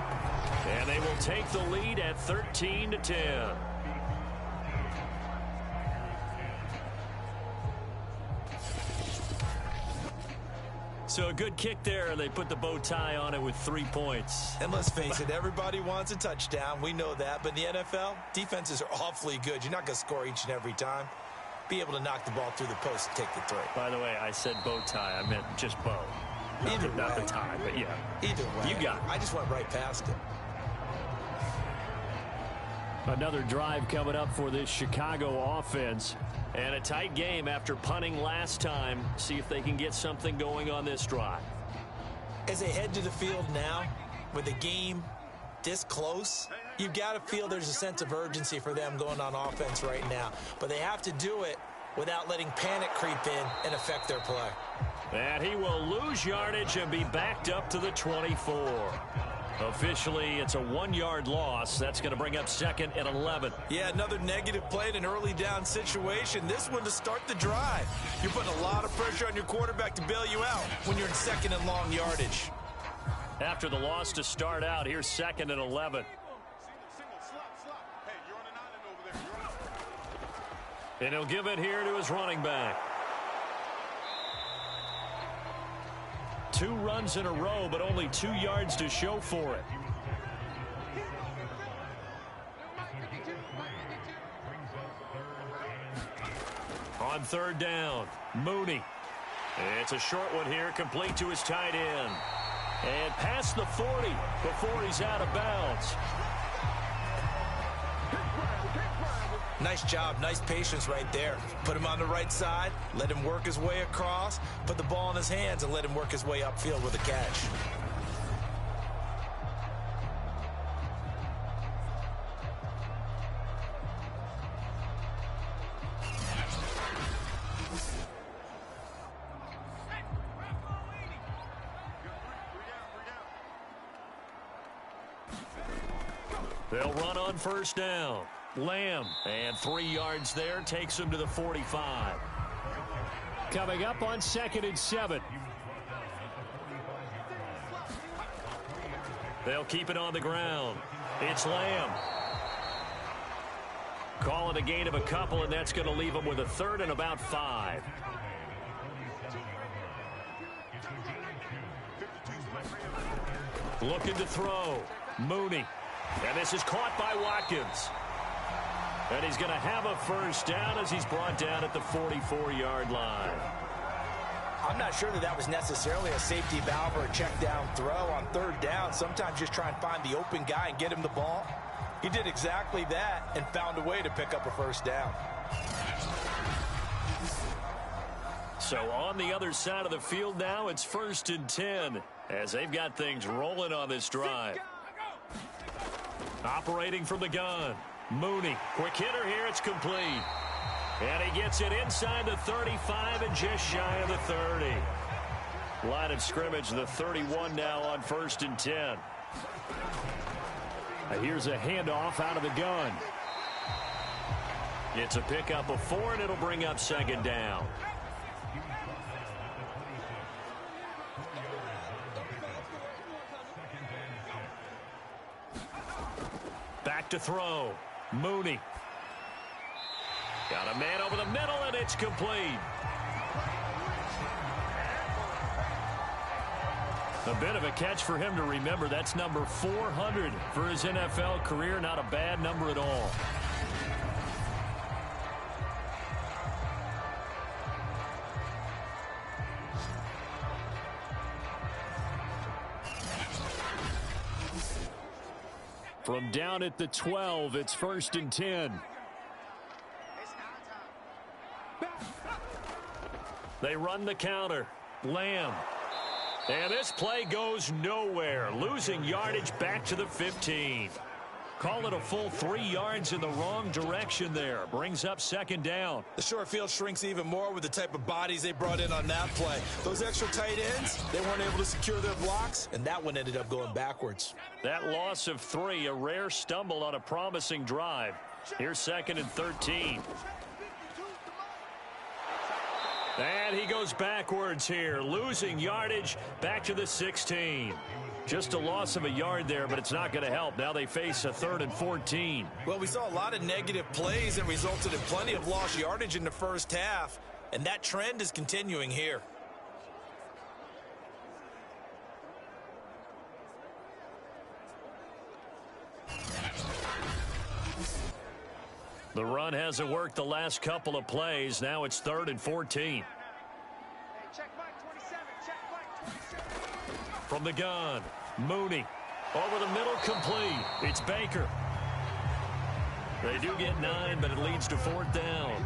And they will take the lead at 13-10. So a good kick there. They put the bow tie on it with 3 points. And let's face it, everybody wants a touchdown. We know that. But in the NFL, defenses are awfully good. You're not going to score each and every time. Be able to knock the ball through the post and take the 3. By the way, I said bow tie. I meant just bow. Either not way. the tie, but yeah. Either way. You got it. I just went right past it. Another drive coming up for this Chicago offense. And a tight game after punting last time. See if they can get something going on this drive. As they head to the field now, with the game this close, you've got to feel there's a sense of urgency for them going on offense right now. But they have to do it without letting panic creep in and affect their play. And he will lose yardage and be backed up to the 24. Officially, it's a 1-yard loss. That's going to bring up 2nd and 11. Yeah, another negative play in an early down situation. This one to start the drive. You're putting a lot of pressure on your quarterback to bail you out when you're in 2nd and long yardage. After the loss to start out, here's 2nd and 11. And he'll give it here to his running back. 2 runs in a row, but only 2 yards to show for it. On 3rd down, Mooney. It's a short one here, complete to his tight end. And past the 40 before he's out of bounds. Nice job, nice patience right there. Put him on the right side, let him work his way across, put the ball in his hands, and let him work his way upfield with a catch. They'll run on 1st down. Lamb, and 3 yards there, takes him to the 45. Coming up on 2nd and 7. They'll keep it on the ground. It's Lamb. Call it a gain of a couple, and that's going to leave them with a 3rd and about 5. Looking to throw. Mooney. And this is caught by Watkins. And he's going to have a first down as he's brought down at the 44-yard line. I'm not sure that was necessarily a safety valve or a check down throw on third down. Sometimes just try and find the open guy and get him the ball. He did exactly that and found a way to pick up a first down. So on the other side of the field now, it's 1st and 10 as they've got things rolling on this drive. Operating from the gun. Mooney. Quick hitter here. It's complete. And he gets it inside the 35 and just shy of the 30. Line of scrimmage, the 31 now on 1st and 10. Here's a handoff out of the gun. It's a pickup of 4, and it'll bring up 2nd down. Back to throw. Mooney. Got a man over the middle, and it's complete. A bit of a catch for him to remember. That's number 400 for his NFL career. Not a bad number at all. From down at the 12, it's 1st and 10. They run the counter. Lamb. And this play goes nowhere. Losing yardage back to the 15. Call it a full 3 yards in the wrong direction there. Brings up 2nd down. The short field shrinks even more with the type of bodies they brought in on that play. Those extra tight ends, they weren't able to secure their blocks, and that one ended up going backwards. That loss of 3, a rare stumble on a promising drive. Here's 2nd and 13. And he goes backwards here, losing yardage back to the 16. Just a loss of a yard there, but it's not going to help. Now they face a 3rd and 14. Well, we saw a lot of negative plays that resulted in plenty of lost yardage in the first half, and that trend is continuing here. The run hasn't worked the last couple of plays. Now it's 3rd and 14. From the gun, Mooney. Over the middle, complete. It's Baker. They do get 9, but it leads to 4th down.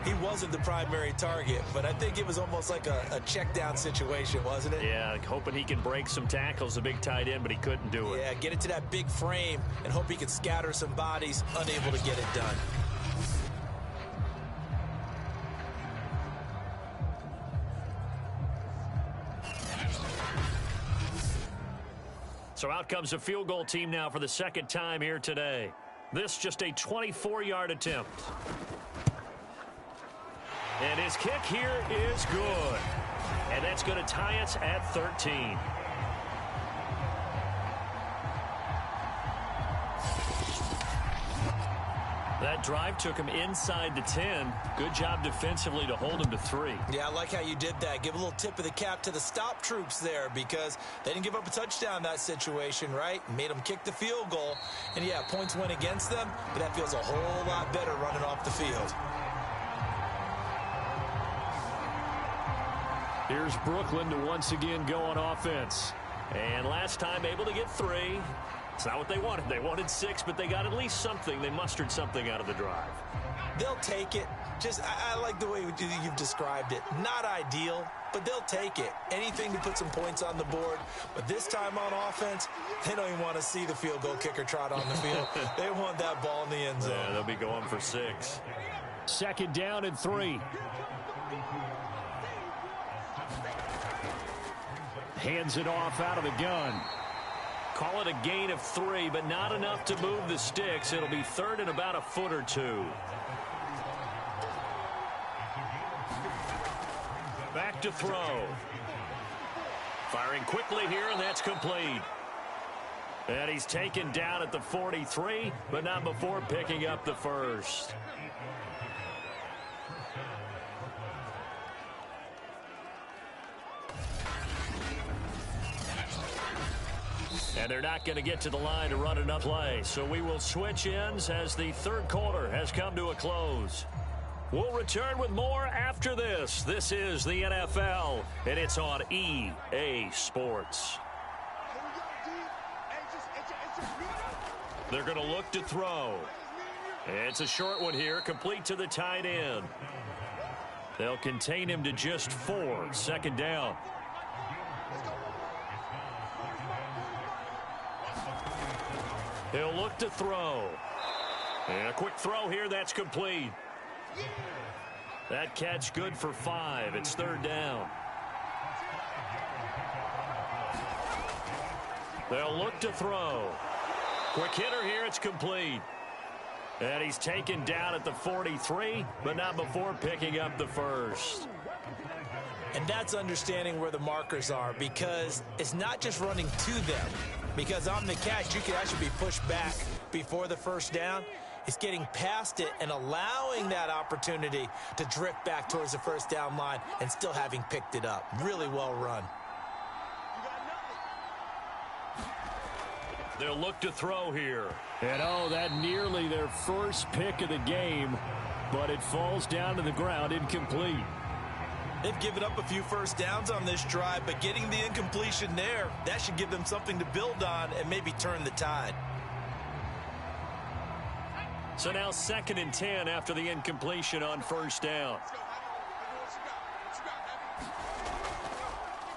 He wasn't the primary target, but I think it was almost like a check down situation, wasn't it? Yeah, hoping he can break some tackles, a big tight end, but he couldn't do it. Yeah, get it to that big frame and hope he can scatter some bodies, unable to get it done. So out comes a field goal team now for the 2nd time here today. This just a 24-yard attempt. And his kick here is good. And that's going to tie us at 13. That drive took him inside the 10. Good job defensively to hold him to 3. Yeah, I like how you did that. Give a little tip of the cap to the stop troops there because they didn't give up a touchdown in that situation, right? Made them kick the field goal. And, yeah, points went against them, but that feels a whole lot better running off the field. Here's Brooklyn to once again go on offense. And last time able to get 3. It's not what they wanted. They wanted 6, but they got at least something. They mustered something out of the drive. They'll take it. I like the way you've described it. Not ideal, but they'll take it. Anything to put some points on the board. But this time on offense, they don't even want to see the field goal kicker trot on the field. They want that ball in the end zone. Yeah, they'll be going for 6. 2nd down and 3. Hands it off out of the gun. Call it a gain of 3, but not enough to move the sticks. It'll be 3rd and about a foot or 2. Back to throw. Firing quickly here, and that's complete. And he's taken down at the 43, but not before picking up the first. And they're not going to get to the line to run another play. So we will switch ends as the third quarter has come to a close. We'll return with more after this. This is the NFL, and it's on EA Sports. They're going to look to throw. It's a short one here, complete to the tight end. They'll contain him to just 4, second down. He'll look to throw. And a quick throw here, that's complete. That catch good for 5. It's third down. They'll look to throw. Quick hitter here, it's complete. And he's taken down at the 43, but not before picking up the first. And that's understanding where the markers are, because it's not just running to them. Because on the catch, you can actually be pushed back before the first down. It's getting past it and allowing that opportunity to drift back towards the first down line and still having picked it up. Really well run. They'll look to throw here. And that nearly their first pick of the game, but it falls down to the ground incomplete. They've given up a few first downs on this drive, but getting the incompletion there, that should give them something to build on and maybe turn the tide. So now 2nd and 10 after the incompletion on first down.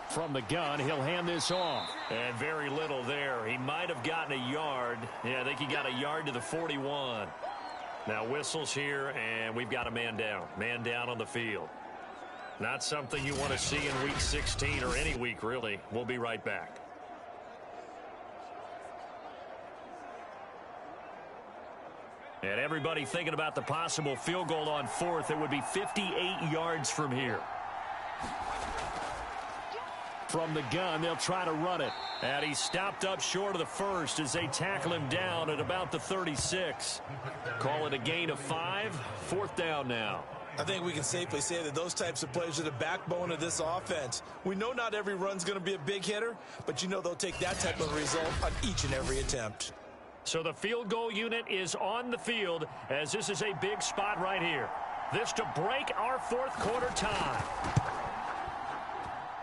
From the gun, he'll hand this off. And very little there. He might have gotten a yard. Yeah, I think he got a yard to the 41. Now whistles here, and we've got a man down. Man down on the field. Not something you want to see in Week 16 or any week, really. We'll be right back. And everybody thinking about the possible field goal on 4th. It would be 58 yards from here. From the gun, they'll try to run it. And he's stopped up short of the first as they tackle him down at about the 36. Call it a gain of 5. 4th down now. I think we can safely say that those types of plays are the backbone of this offense. We know not every run's going to be a big hitter, but you know they'll take that type of result on each and every attempt. So the field goal unit is on the field as this is a big spot right here. This to break our 4th quarter tie.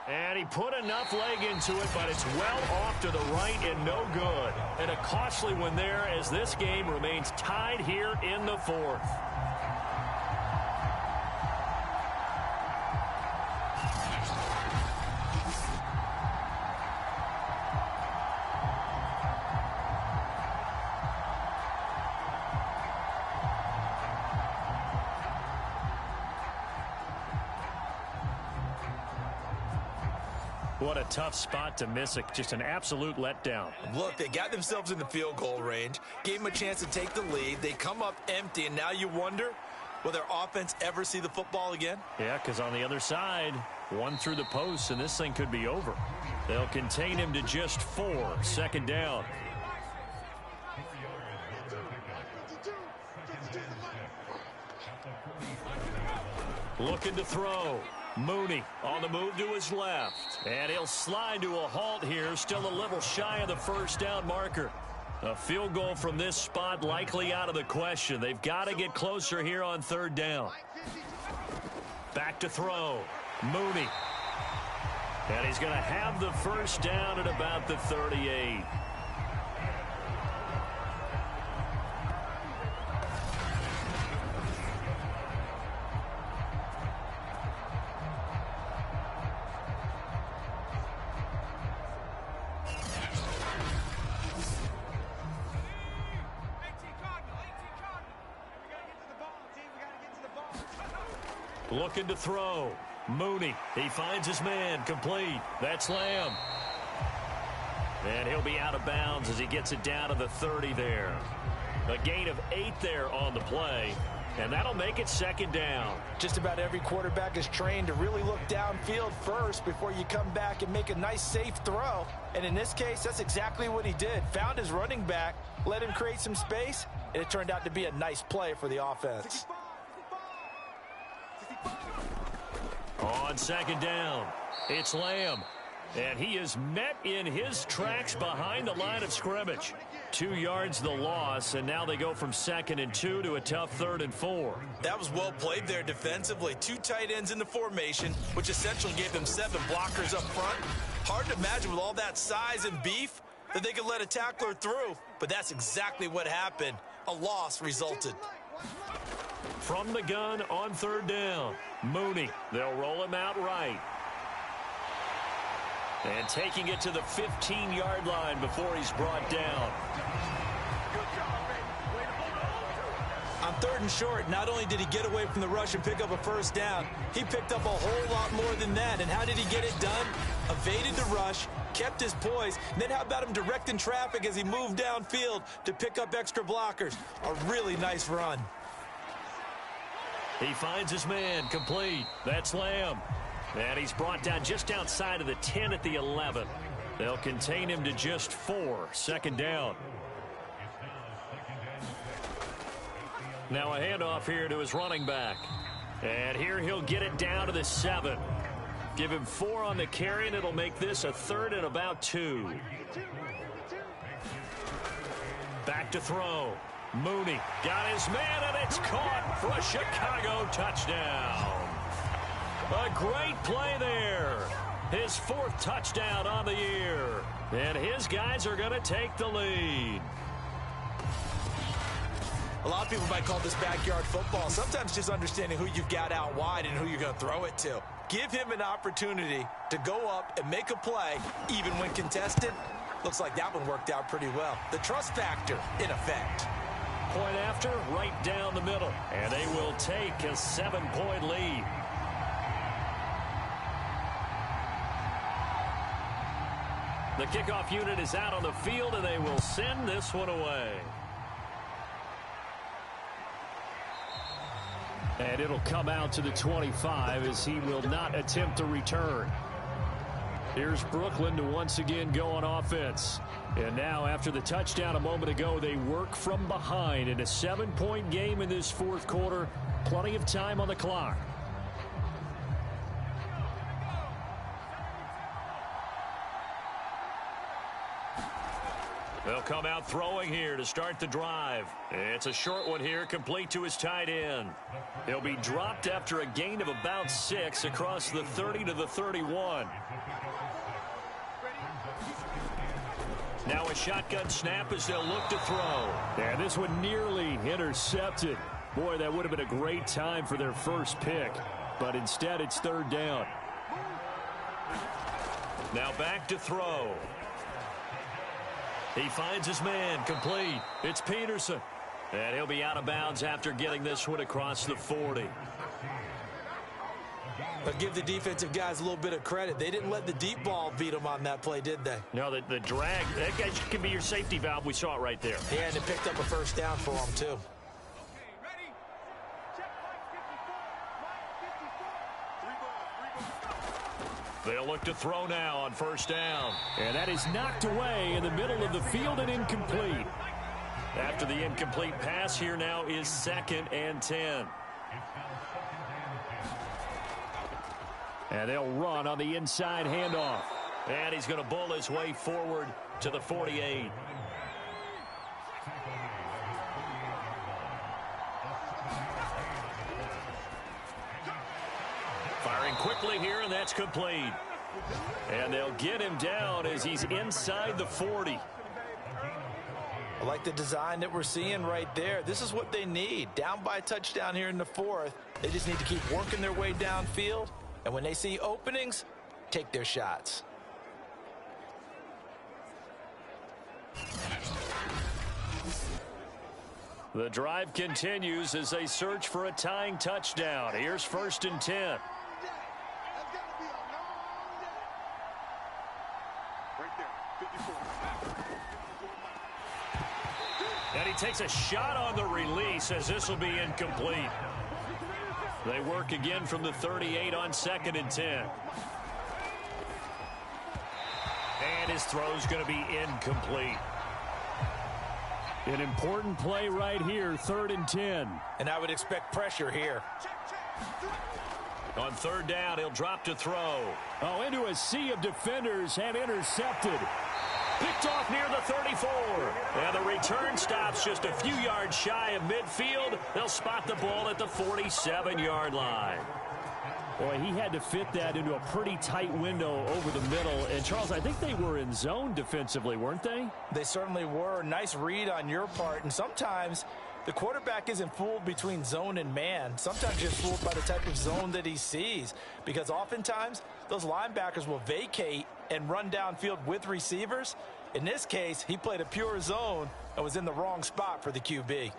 And he put enough leg into it, but it's well off to the right and no good. And a costly one there as this game remains tied here in the 4th. What a tough spot to miss it. Just an absolute letdown. Look, they got themselves in the field goal range, gave them a chance to take the lead. They come up empty, and now you wonder, will their offense ever see the football again? Yeah, because on the other side, one through the post, and this thing could be over. They'll contain him to just 4, 2nd down. Looking to throw. Mooney on the move to his left. And he'll slide to a halt here, still a little shy of the first down marker. A field goal from this spot likely out of the question. They've got to get closer here on 3rd down. Back to throw. Mooney. And he's going to have the first down at about the 38. Looking to throw. Mooney. He finds his man. Complete. That's Lamb. And he'll be out of bounds as he gets it down to the 30 there. A gain of 8 there on the play. And that'll make it 2nd down. Just about every quarterback is trained to really look downfield first before you come back and make a nice, safe throw. And in this case, that's exactly what he did. Found his running back, let him create some space, and it turned out to be a nice play for the offense. On 2nd down, it's Lamb. And he is met in his tracks behind the line of scrimmage. 2 yards the loss, and now they go from 2nd and 2 to a tough 3rd and 4. That was well played there defensively. 2 tight ends in the formation, which essentially gave them 7 blockers up front. Hard to imagine with all that size and beef that they could let a tackler through, but that's exactly what happened. A loss resulted. From the gun on 3rd down, Mooney. They'll roll him out right. And taking it to the 15-yard line before he's brought down. On 3rd and short, not only did he get away from the rush and pick up a 1st down, he picked up a whole lot more than that. And how did he get it done? Evaded the rush, kept his poise, and then how about him directing traffic as he moved downfield to pick up extra blockers? A really nice run. He finds his man, complete. That's Lamb. And he's brought down just outside of the 10 at the 11. They'll contain him to just 4. 2nd down. Now a handoff here to his running back. And here he'll get it down to the 7. Give him 4 on the carry, and it'll make this a 3rd and about 2. Back to throw. Mooney got his man, and it's caught for a Chicago touchdown. A great play there. His 4th touchdown on the year. And his guys are going to take the lead. A lot of people might call this backyard football. Sometimes just understanding who you've got out wide and who you're going to throw it to. Give him an opportunity to go up and make a play, even when contested. Looks like that one worked out pretty well. The trust factor in effect. Point after, right down the middle. And they will take a 7-point lead. The kickoff unit is out on the field, and they will send this one away. And it'll come out to the 25 as he will not attempt a return. Here's Brooklyn to once again go on offense. And now after the touchdown a moment ago, they work from behind in a 7-point game in this 4th quarter. Plenty of time on the clock. They'll come out throwing here to start the drive. It's a short one here, complete to his tight end. He'll be dropped after a gain of about 6 across the 30 to the 31. Now a shotgun snap as they'll look to throw. And this one nearly intercepted. Boy, that would have been a great time for their first pick. But instead, it's 3rd down. Now back to throw. He finds his man, complete. It's Peterson. And he'll be out of bounds after getting this one across the 40. But give the defensive guys a little bit of credit. They didn't let the deep ball beat them on that play, did they? No, the drag, that guy can be your safety valve. We saw it right there. Yeah, and it picked up a 1st down for them, too. They'll look to throw now on 1st down. And that is knocked away in the middle of the field and incomplete. After the incomplete pass, here now is 2nd and 10. And they'll run on the inside handoff. And he's going to bull his way forward to the 48. Firing quickly here, and that's complete. And they'll get him down as he's inside the 40. I like the design that we're seeing right there. This is what they need. Down by a touchdown here in the 4th. They just need to keep working their way downfield. And when they see openings, take their shots. The drive continues as they search for a tying touchdown. Here's 1st and 10. And he takes a shot on the release as this will be incomplete. They work again from the 38 on 2nd and 10. And his throw's going to be incomplete. An important play right here, 3rd and 10. And I would expect pressure here. On third down, he'll drop to throw. Oh, into a sea of defenders and intercepted. Picked off near the 34. And the return stops just a few yards shy of midfield. They'll spot the ball at the 47-yard line. Boy, he had to fit that into a pretty tight window over the middle. And, Charles, I think they were in zone defensively, weren't they? They certainly were. Nice read on your part. And sometimes the quarterback isn't fooled between zone and man. Sometimes you're fooled by the type of zone that he sees. Because oftentimes, those linebackers will vacate and run downfield with receivers. In this case, he played a pure zone and was in the wrong spot for the QB.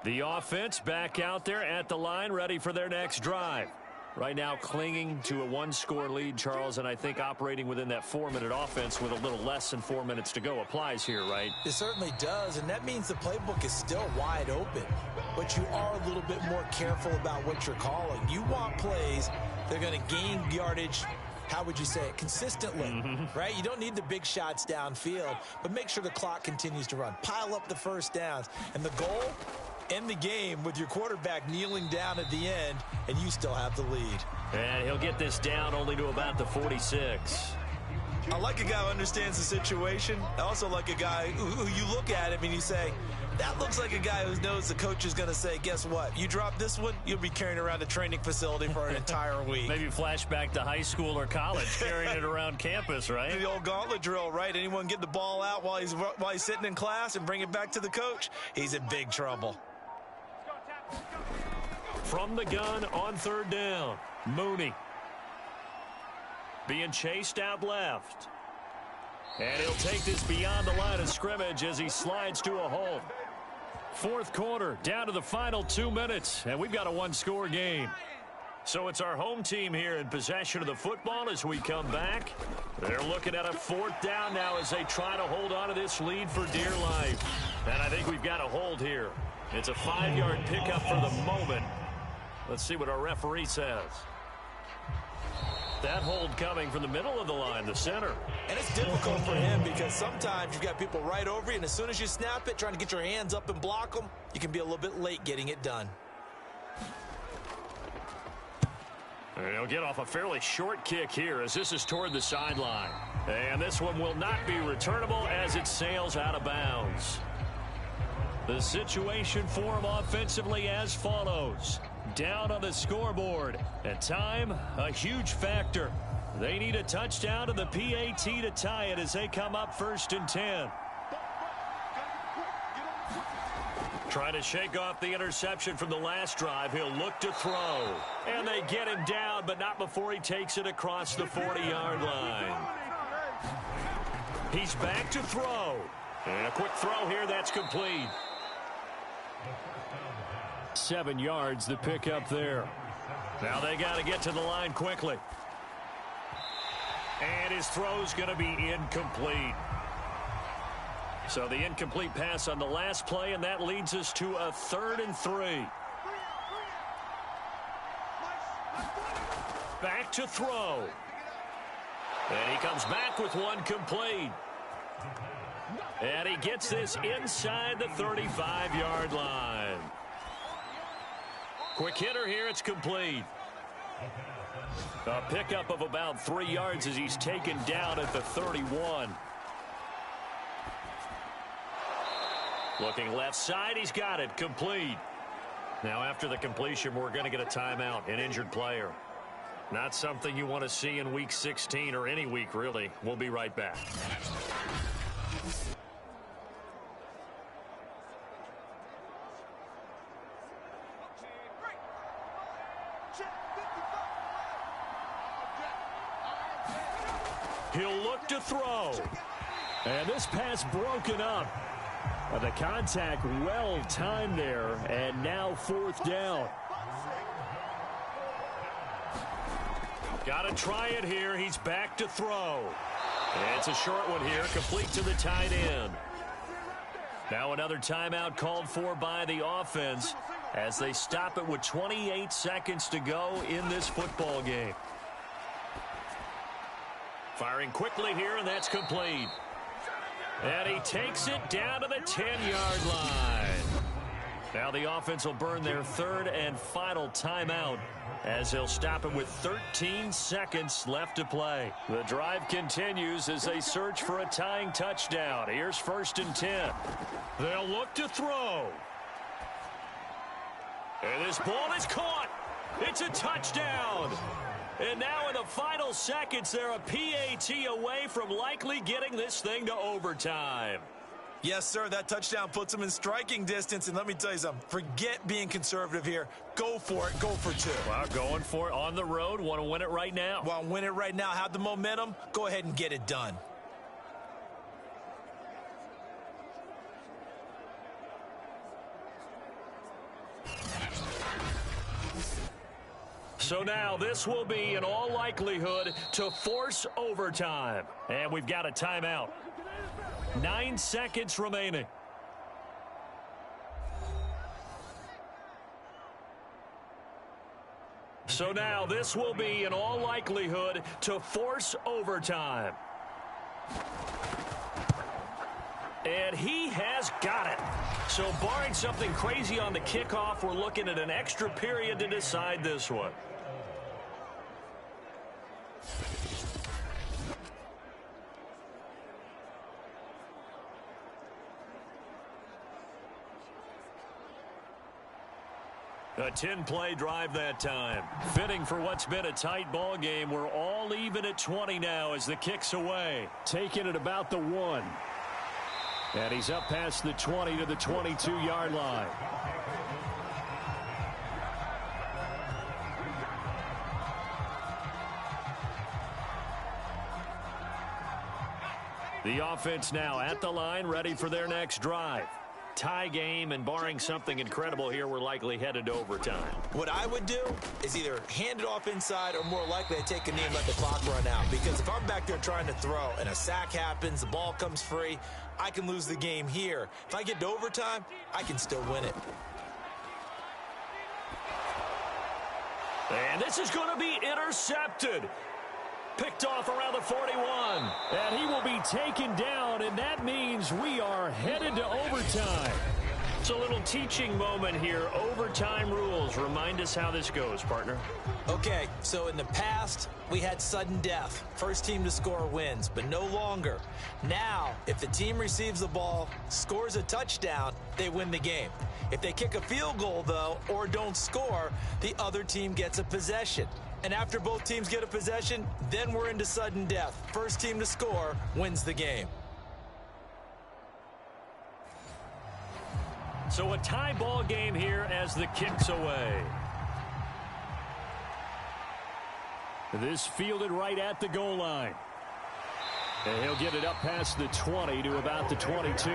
The offense back out there at the line, ready for their next drive. Right now clinging to a one-score lead, Charles, and I think operating within that 4-minute offense with a little less than 4 minutes to go applies here, right? It certainly does, and that means the playbook is still wide open. But you are a little bit more careful about what you're calling. You want plays that are going to gain yardage, how would you say it, consistently, right? You don't need the big shots downfield, but make sure the clock continues to run. Pile up the first downs, and the goal, end the game with your quarterback kneeling down at the end, and you still have the lead. And he'll get this down only to about the 46. I like a guy who understands the situation. I also like a guy who you look at him and you say, that looks like a guy who knows the coach is going to say, guess what? You drop this one, you'll be carrying around a training facility for an entire week. Maybe flashback to high school or college, carrying it around campus, right? The old gauntlet drill, right? Anyone get the ball out while he's sitting in class and bring it back to the coach? He's in big trouble. From the gun on third down, Mooney. Being chased out left. And he'll take this beyond the line of scrimmage as he slides to a halt. Fourth quarter, down to the final 2 minutes, and we've got a one-score game. So it's our home team here in possession of the football as we come back. They're looking at a fourth down now as they try to hold on to this lead for dear life. And I think we've got a hold here. It's a 5-yard pickup for the moment. Let's see what our referee says. That hold coming from the middle of the line, the center. And it's difficult for him because sometimes you've got people right over you, and as soon as you snap it, trying to get your hands up and block them, you can be a little bit late getting it done. And he'll get off a fairly short kick here as this is toward the sideline. And this one will not be returnable as it sails out of bounds. The situation for him offensively as follows. Down on the scoreboard. And time, a huge factor. They need a touchdown to the PAT to tie it as they come up 1st and 10. Trying to shake off the interception from the last drive. He'll look to throw. And they get him down, but not before he takes it across the 40-yard line. He's back to throw. And a quick throw here, that's complete. 7 yards, the pickup there. Now they got to get to the line quickly. And his throw's going to be incomplete. So the incomplete pass on the last play, and that leads us to a 3rd and 3. Back to throw. And he comes back with one complete. And he gets this inside the 35-yard line. Quick hitter here, it's complete. A pickup of about 3 yards as he's taken down at the 31. Looking left side, he's got it, complete. Now after the completion, we're going to get a timeout, an injured player. Not something you want to see in Week 16 or any week, really. We'll be right back. He'll look to throw. And this pass broken up. The contact well timed there, and now 4th down. Got to try it here. He's back to throw. And it's a short one here, complete to the tight end. Now another timeout called for by the offense as they stop it with 28 seconds to go in this football game. Firing quickly here, and that's complete. And he takes it down to the 10-yard line. Now the offense will burn their third and final timeout as they'll stop him with 13 seconds left to play. The drive continues as they search for a tying touchdown. Here's 1st and 10. They'll look to throw. And this ball is caught. It's a touchdown. And now in the final seconds, they're a PAT away from likely getting this thing to overtime. Yes, sir, that touchdown puts them in striking distance. And let me tell you something, forget being conservative here. Go for it. Go for 2. Well, going for it on the road. Want to win it right now. Want to win it right now. Have the momentum. Go ahead and get it done. So now this will be, in all likelihood, to force overtime. And we've got a timeout. 9 seconds remaining. So now this will be, in all likelihood, to force overtime. And he has got it. So barring something crazy on the kickoff, we're looking at an extra period to decide this one. A 10-play drive that time. Fitting for what's been a tight ball game. We're all even at 20 now as the kick's away. Taking it about the 1. And he's up past the 20 to the 22-yard line. The offense now at the line, ready for their next drive. Tie game, and barring something incredible here, we're likely headed to overtime. What I would do is either hand it off inside or more likely I take a knee and let the clock run out. Because if I'm back there trying to throw and a sack happens, the ball comes free, I can lose the game here. If I get to overtime, I can still win it. And this is going to be intercepted. Picked off around the 41. And he will be taken down, and that means we are headed to overtime. It's a little teaching moment here. Overtime rules. Remind us how this goes, partner. Okay, so in the past, we had sudden death. First team to score wins, but no longer. Now, if the team receives the ball, scores a touchdown, they win the game. If they kick a field goal, though, or don't score, the other team gets a possession. And after both teams get a possession, then we're into sudden death. First team to score wins the game. So a tie ball game here as the kick's away. This fielded right at the goal line. And he'll get it up past the 20 to about the 22.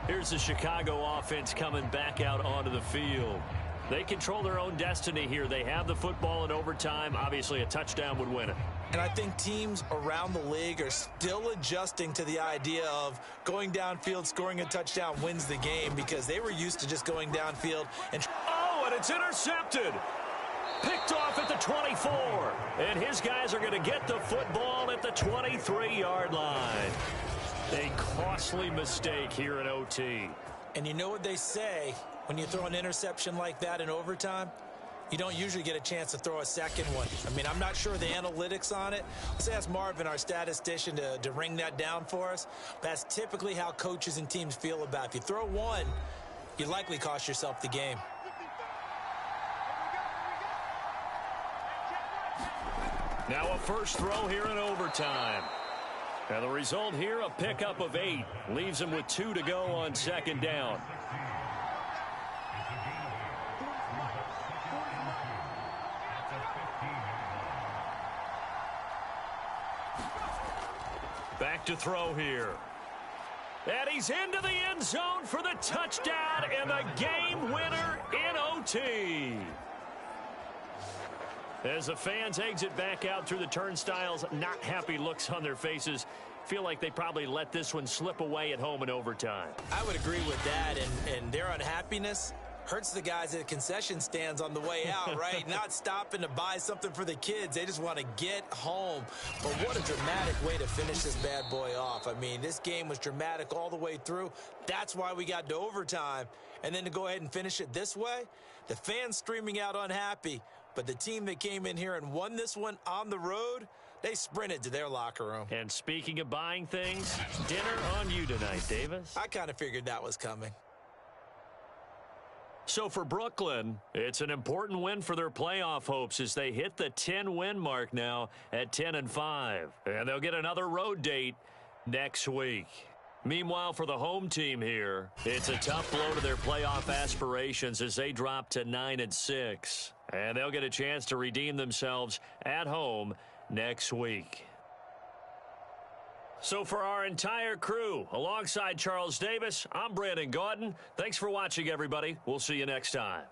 Here's the Chicago offense coming back out onto the field. They control their own destiny here. They have the football in overtime. Obviously, a touchdown would win it. And I think teams around the league are still adjusting to the idea of going downfield, scoring a touchdown wins the game, because they were used to just going downfield and... Oh, and it's intercepted. Picked off at the 24. And his guys are going to get the football at the 23-yard line. A costly mistake here in OT. And you know what they say, when you throw an interception like that in overtime, you don't usually get a chance to throw a second one. I mean, I'm not sure the analytics on it. Let's ask Marvin, our statistician, to ring that down for us. That's typically how coaches and teams feel about it. If you throw one, you likely cost yourself the game. Now a first throw here in overtime. And the result here, a pickup of 8. Leaves him with 2 to go on second down. Back to throw here. And he's into the end zone for the touchdown and the game winner in OT. As the fans exit back out through the turnstiles, not happy looks on their faces. Feel like they probably let this one slip away at home in overtime. I would agree with that, and their unhappiness Hurts the guys at the concession stands on the way out, right? Not stopping to buy something for the kids. They just want to get home. But what a dramatic way to finish this bad boy off. I mean, this game was dramatic all the way through. That's why we got to overtime. And then to go ahead and finish it this way, the fans streaming out unhappy. But the team that came in here and won this one on the road, they sprinted to their locker room. And speaking of buying things, dinner on you tonight, Davis. I kind of figured that was coming. So for Brooklyn, it's an important win for their playoff hopes as they hit the 10-win mark now at 10-5. And they'll get another road date next week. Meanwhile, for the home team here, it's a tough blow to their playoff aspirations as they drop to 9-6. And they'll get a chance to redeem themselves at home next week. So for our entire crew, alongside Charles Davis, I'm Brandon Gaudin. Thanks for watching, everybody. We'll see you next time.